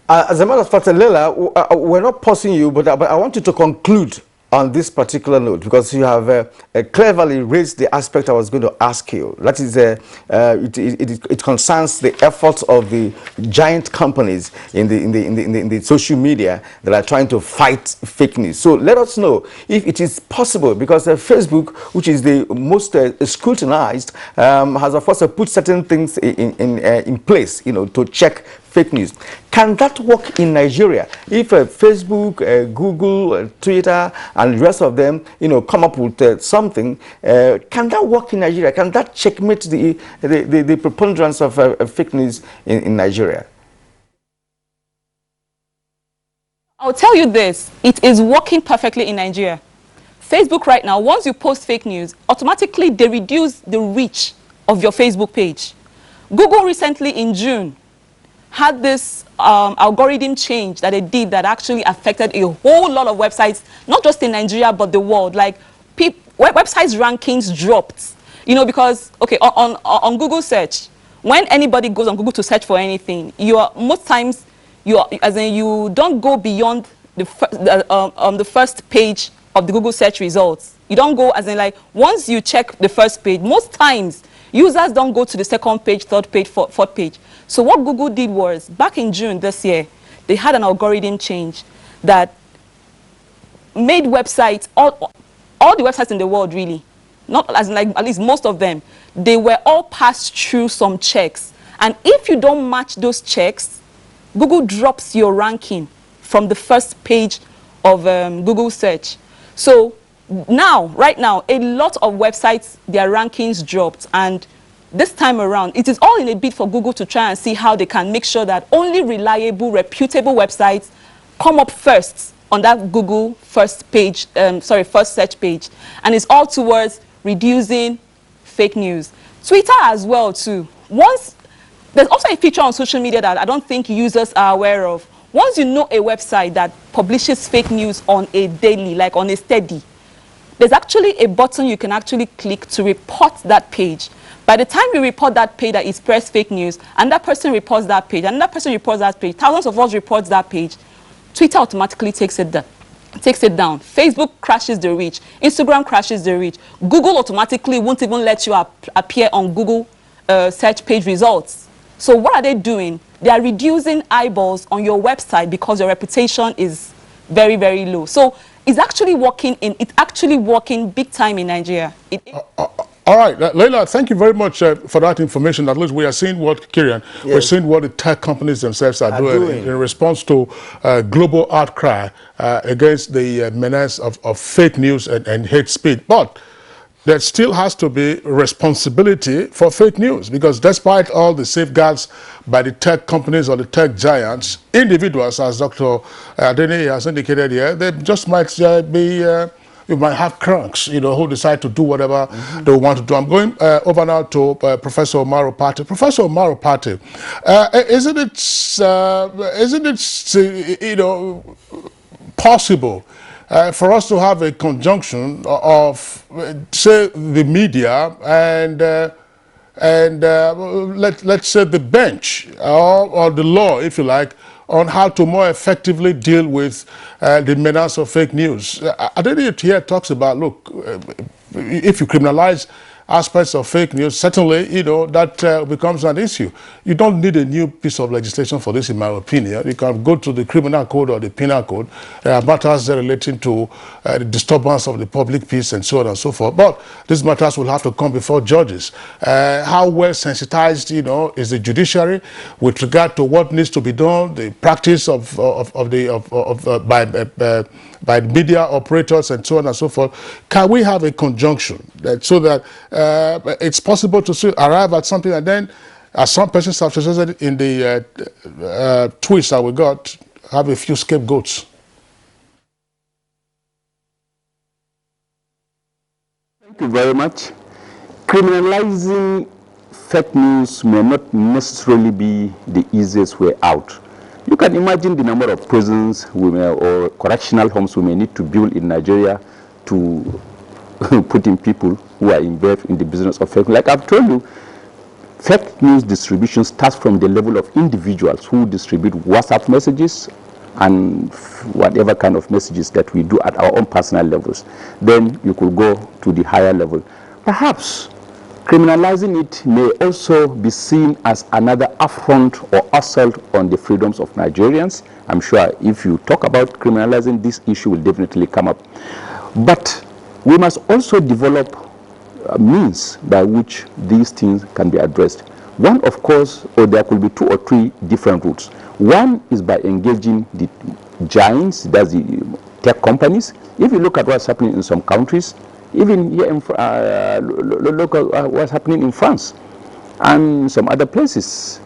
As a matter of fact, Leila, we're not pausing you, but I want you to conclude on this particular note, because you have cleverly raised the aspect I was going to ask you. That is, it concerns the efforts of the giant companies in the social media that are trying to fight fake news. So let us know if it is possible, because Facebook, which is the most scrutinized, has of course put certain things in place, to check fake news. Can that work in Nigeria? If Facebook, Google, Twitter, and the rest of them, come up with something, can that work in Nigeria? Can that checkmate the preponderance of fake news in Nigeria? I'll tell you this, it is working perfectly in Nigeria. Facebook right now, once you post fake news, automatically they reduce the reach of your Facebook page. Google recently in June had this algorithm change that they did that actually affected a whole lot of websites, not just in Nigeria, but the world. Like, websites rankings dropped, you know, because, okay, on Google search, when anybody goes on Google to search for anything, most times, you don't go beyond the first page of the Google search results. You don't go, as in, like, once you check the first page, most times, users don't go to the second page, third page, fourth page. So what Google did was, back in June this year, they had an algorithm change that made websites, all the websites in the world really, not as in, like, at least most of them, they were all passed through some checks. And if you don't match those checks, Google drops your ranking from the first page of Google search. So now, right now, a lot of websites, their rankings dropped, and this time around, it is all in a bid for Google to try and see how they can make sure that only reliable, reputable websites come up first on that Google first search page. And it's all towards reducing fake news. Twitter as well too. There's also a feature on social media that I don't think users are aware of. Once you know a website that publishes fake news on a daily, like on a steady, there's actually a button you can actually click to report that page. By the time you report that page that is press fake news, and that person reports that page, and that person reports that page, thousands of us report that page, Twitter automatically takes it down. Facebook crashes the reach. Instagram crashes the reach. Google automatically won't even let you appear on Google search page results. So what are they doing? They are reducing eyeballs on your website because your reputation is very, very low. So it's actually working big time in Nigeria. All right, Leila, thank you very much for that information. At least we are seeing what, Kirian, we're seeing what the tech companies themselves are doing in response to global outcry against the menace of fake news and hate speech. But there still has to be responsibility for fake news, because despite all the safeguards by the tech companies or the tech giants, individuals, as Dr. Adeniyi has indicated here, they just might you might have cranks, you know, who decide to do whatever they want to do. I'm going over now to Professor Omar Opate. Professor Omar Opate, isn't it, you know, possible for us to have a conjunction of, say, the media and let's say the bench or the law, if you like, on how to more effectively deal with the menace of fake news? Adeniyi here talks about, look, if you criminalize aspects of fake news, certainly, you know, that becomes an issue. You don't need a new piece of legislation for this, in my opinion. You can go to the criminal code or the penal code. There are matters relating to the disturbance of the public peace and so on and so forth. But these matters will have to come before judges. How well sensitized, you know, is the judiciary with regard to what needs to be done, the practice by media operators and so on and so forth? Can we have a conjunction so that it's possible to arrive at something, and then, as some persons have suggested in the tweets that we got, have a few scapegoats? Thank you very much. Criminalizing fake news may not necessarily be the easiest way out. You can imagine the number of prisons or correctional homes we may need to build in Nigeria to put in people who are involved in the business of fake news. Like I've told you, fake news distribution starts from the level of individuals who distribute WhatsApp messages and whatever kind of messages that we do at our own personal levels. Then you could go to the higher level. Perhaps criminalizing it may also be seen as another affront or assault on the freedoms of Nigerians. I'm sure if you talk about criminalizing, this issue will definitely come up. But we must also develop means by which these things can be addressed. One, of course, or there could be 2 or 3 different routes. One is by engaging the giants, that's the tech companies. If you look at what's happening in some countries, even here in what's happening in France and some other places,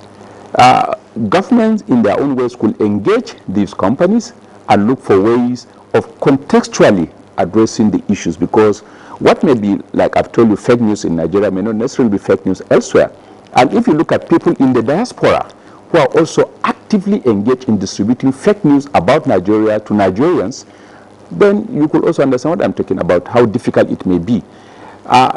governments in their own ways could engage these companies and look for ways of contextually addressing the issues, because what may be, like I've told you, fake news in Nigeria may not necessarily be fake news elsewhere. And if you look at people in the diaspora who are also actively engaged in distributing fake news about Nigeria to Nigerians, then you could also understand what I'm talking about, how difficult it may be.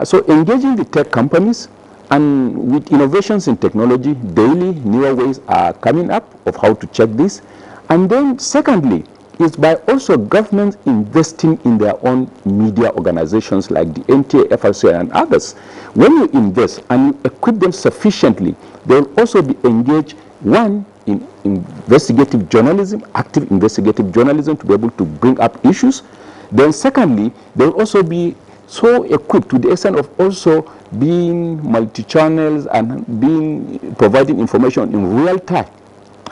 So engaging the tech companies, and with innovations in technology, daily newer ways are coming up of how to check this. And then secondly, is by also governments investing in their own media organizations like the NTA, FRC, and others. When you invest and you equip them sufficiently, they will also be engaged, one, in investigative journalism, active investigative journalism, to be able to bring up issues. Then secondly, they will also be so equipped to the extent of also being multi-channels and providing information in real time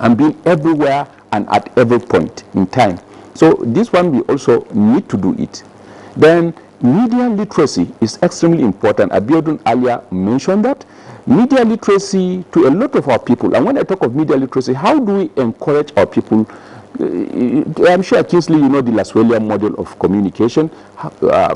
and being everywhere and at every point in time. So this one we also need to do it. Then media literacy is extremely important. Abiodun earlier mentioned that. Media literacy to a lot of our people, and when I talk of media literacy, how do we encourage our people? I'm sure Kingsley, you know the Laswellia model of communication.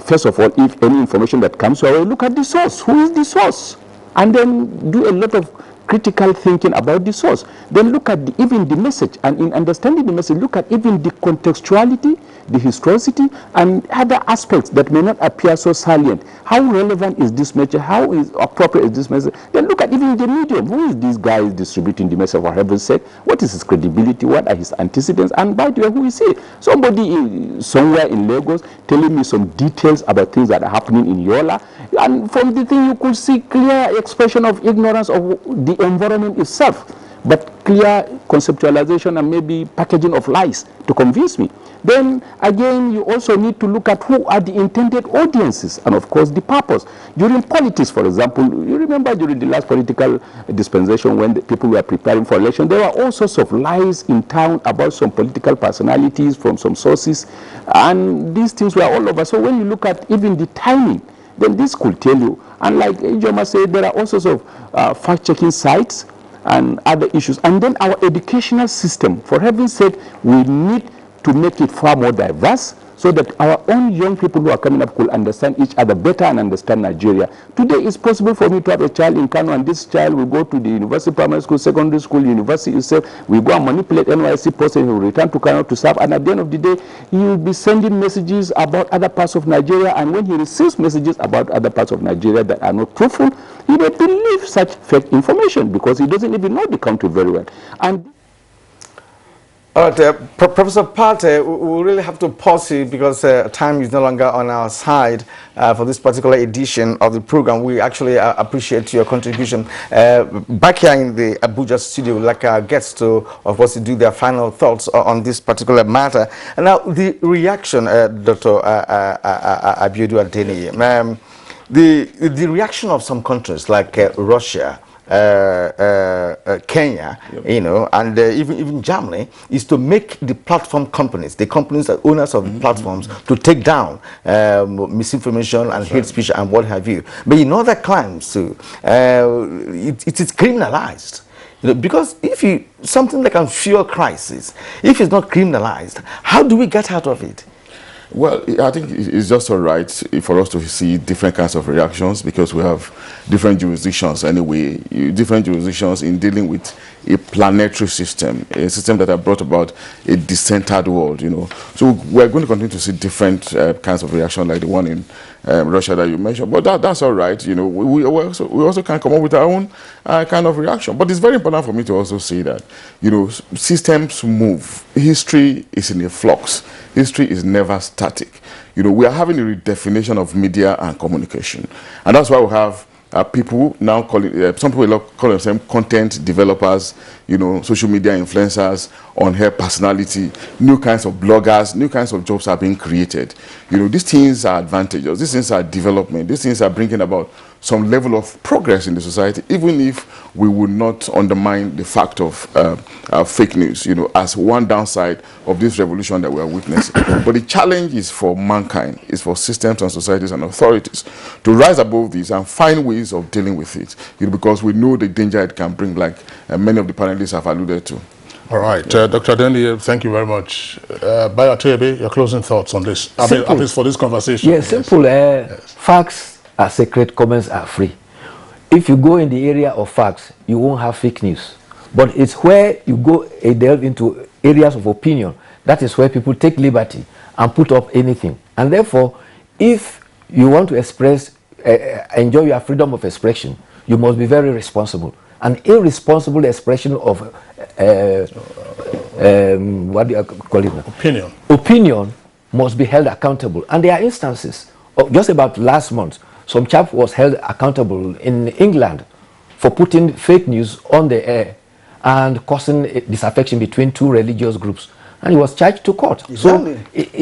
First of all, if any information that comes our way, look at the source. Who is the source? And then do a lot of critical thinking about the source. Then look at even the message, and in understanding the message, look at even the contextuality, the historicity, and other aspects that may not appear so salient. How relevant is this message? How is appropriate is this message? Then look at even the medium. Who is this guy distributing the message, for heaven's sake? What is his credibility? What are his antecedents? And by the way, who is he? Somebody somewhere in Lagos telling me some details about things that are happening in Yola, and from the thing you could see clear expression of ignorance of the environment itself, but clear conceptualization and maybe packaging of lies to convince me. Then again, you also need to look at who are the intended audiences, and of course the purpose. During politics, for example, you remember during the last political dispensation when the people were preparing for election, there were all sorts of lies in town about some political personalities from some sources, and these things were all over. So when you look at even the timing, then this could tell you. And like Ijoma said, there are all sorts of fact-checking sites and other issues. And then our educational system, for heaven's sake, we need to make it far more diverse so that our own young people who are coming up could understand each other better and understand Nigeria. Today it's possible for me to have a child in Kano, and this child will go to the university, primary school, secondary school, university itself. We go and manipulate NYSC post, and he will return to Kano to serve. And at the end of the day, he will be sending messages about other parts of Nigeria. And when he receives messages about other parts of Nigeria that are not truthful, he may believe such fake information because he doesn't even know the country very well. And all right, Professor Part, we really have to pause here because time is no longer on our side for this particular edition of the program. We actually appreciate your contribution. Back here in the Abuja studio, like our guests to, of course, to do their final thoughts on this particular matter. And now the reaction, Dr. Abiodun Adeniyi, the reaction of some countries like Russia, Kenya, you know, and even Germany, is to make the platform companies, the companies that owners of the platforms, to take down misinformation and hate speech and what have you. But in other climes too, it is criminalized. You know, because if you something that can fuel crisis, if it's not criminalized, how do we get out of it? Well, I think it's just all right for us to see different kinds of reactions because we have different jurisdictions anyway, different jurisdictions in dealing with a planetary system, a system that have brought about a decentered world, you know. So we're going to continue to see different kinds of reaction like the one in Russia that you mentioned, but that's all right, you know. We also can come up with our own kind of reaction. But it's very important for me to also say that, you know, systems move. History is in a flux. History is never static. You know, we are having a redefinition of media and communication, and that's why we have people now calling, some people call themselves content developers, you know, social media influencers, on-air personality, new kinds of bloggers, new kinds of jobs are being created. You know, these things are advantageous, these things are development, these things are bringing about some level of progress in the society, even if we would not undermine the fact of fake news, you know, as one downside of this revolution that we are witnessing. But the challenge is for mankind, is for systems and societies and authorities to rise above this and find ways of dealing with it, you know, because we know the danger it can bring, like many of the panelists have alluded to. All right, Dr. Dendy, thank you very much. Bayo Atebe, your closing thoughts on this, at least for this conversation. Yes, simple. Facts are sacred, comments are free. If you go in the area of facts, you won't have fake news. But it's where you go delve into areas of opinion. That is where people take liberty and put up anything. And therefore, if you want to express, enjoy your freedom of expression, you must be very responsible. An irresponsible expression of what do you call it now? Opinion must be held accountable. And there are instances. Just about last month, some chap was held accountable in England for putting fake news on the air and causing disaffection between two religious groups, and he was charged to court. Exactly. So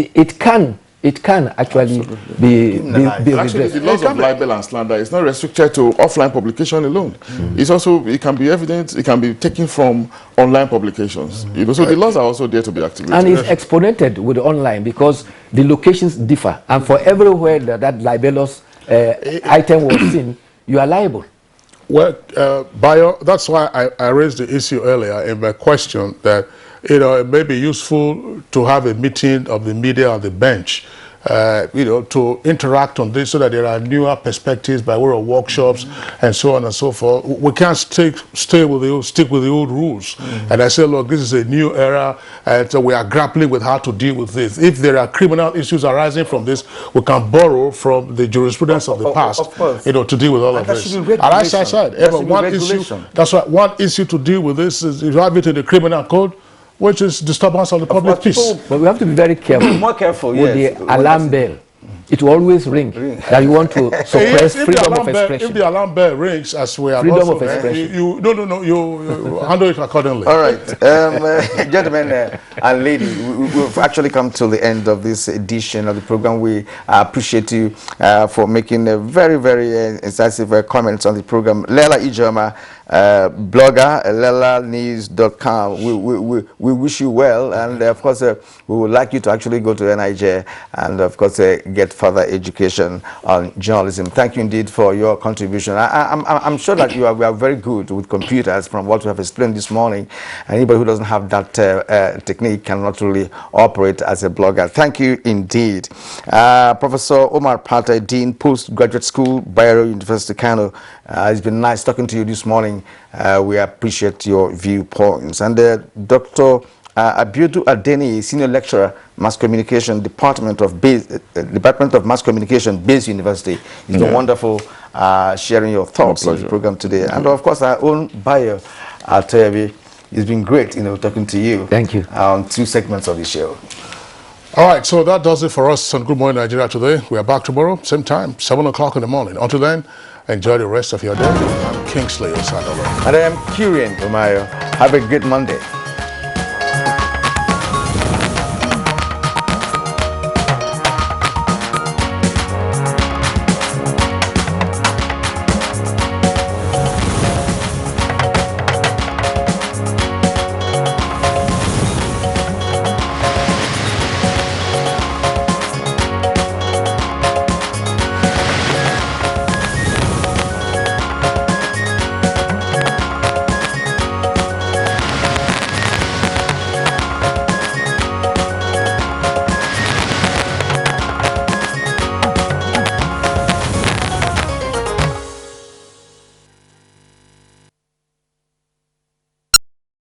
it can actually be actually, the laws of libel and slander is not restricted to offline publication alone. It's also, it can be evidence, it can be taken from online publications. You know, so the laws are also there to be activated. And it's exponented with online because the locations differ, and for everywhere that libelous item was seen, you are liable. Well, Bayo, that's why I raised the issue earlier in my question that, you know, it may be useful to have a meeting of the media on the bench, you know, to interact on this so that there are newer perspectives by way of workshops and so on and so forth. We can't stick with the old rules. And I say, look, this is a new era, and so we are grappling with how to deal with this. If there are criminal issues arising from this, we can borrow from the jurisprudence of the past, you know, to deal with all of this. And as I said, that's why one issue to deal with this is you have it in the criminal code, which is disturbance of the public peace. But we have to be very careful. More careful, with the alarm bell. It will always ring that you want to suppress freedom of expression. If the alarm bell rings, as we are freedom also, of expression. you handle it accordingly. All right, gentlemen and ladies, we've actually come to the end of this edition of the program. We appreciate you for making a very, very incisive comments on the program. Lela Ijoma, blogger, lelanews.com. We wish you well, and of course, we would like you to actually go to NIJ and, of course, get further education on journalism. Thank you indeed for your contribution. I'm sure that we are very good with computers from what we have explained this morning. Anybody who doesn't have that technique cannot really operate as a blogger. Thank you indeed. Professor Omar Pate, Dean, Postgraduate School, Bayero University, Kano. It's been nice talking to you this morning. We appreciate your viewpoints. And Dr. Abiodun Adeni, Senior Lecturer, Mass Communication, Department of Mass Communication, Base University. It's been wonderful sharing your thoughts on the program today. And of course, our own Bayo Atebe. It's been great, you know, talking to you. Thank you. On 2 segments of the show. All right, so that does it for us on Good Morning Nigeria today. We are back tomorrow, same time, 7 o'clock in the morning. Until then, enjoy the rest of your day. I'm Kingsley Osadolo. And I am Kyrian Umayo. Have a good Monday.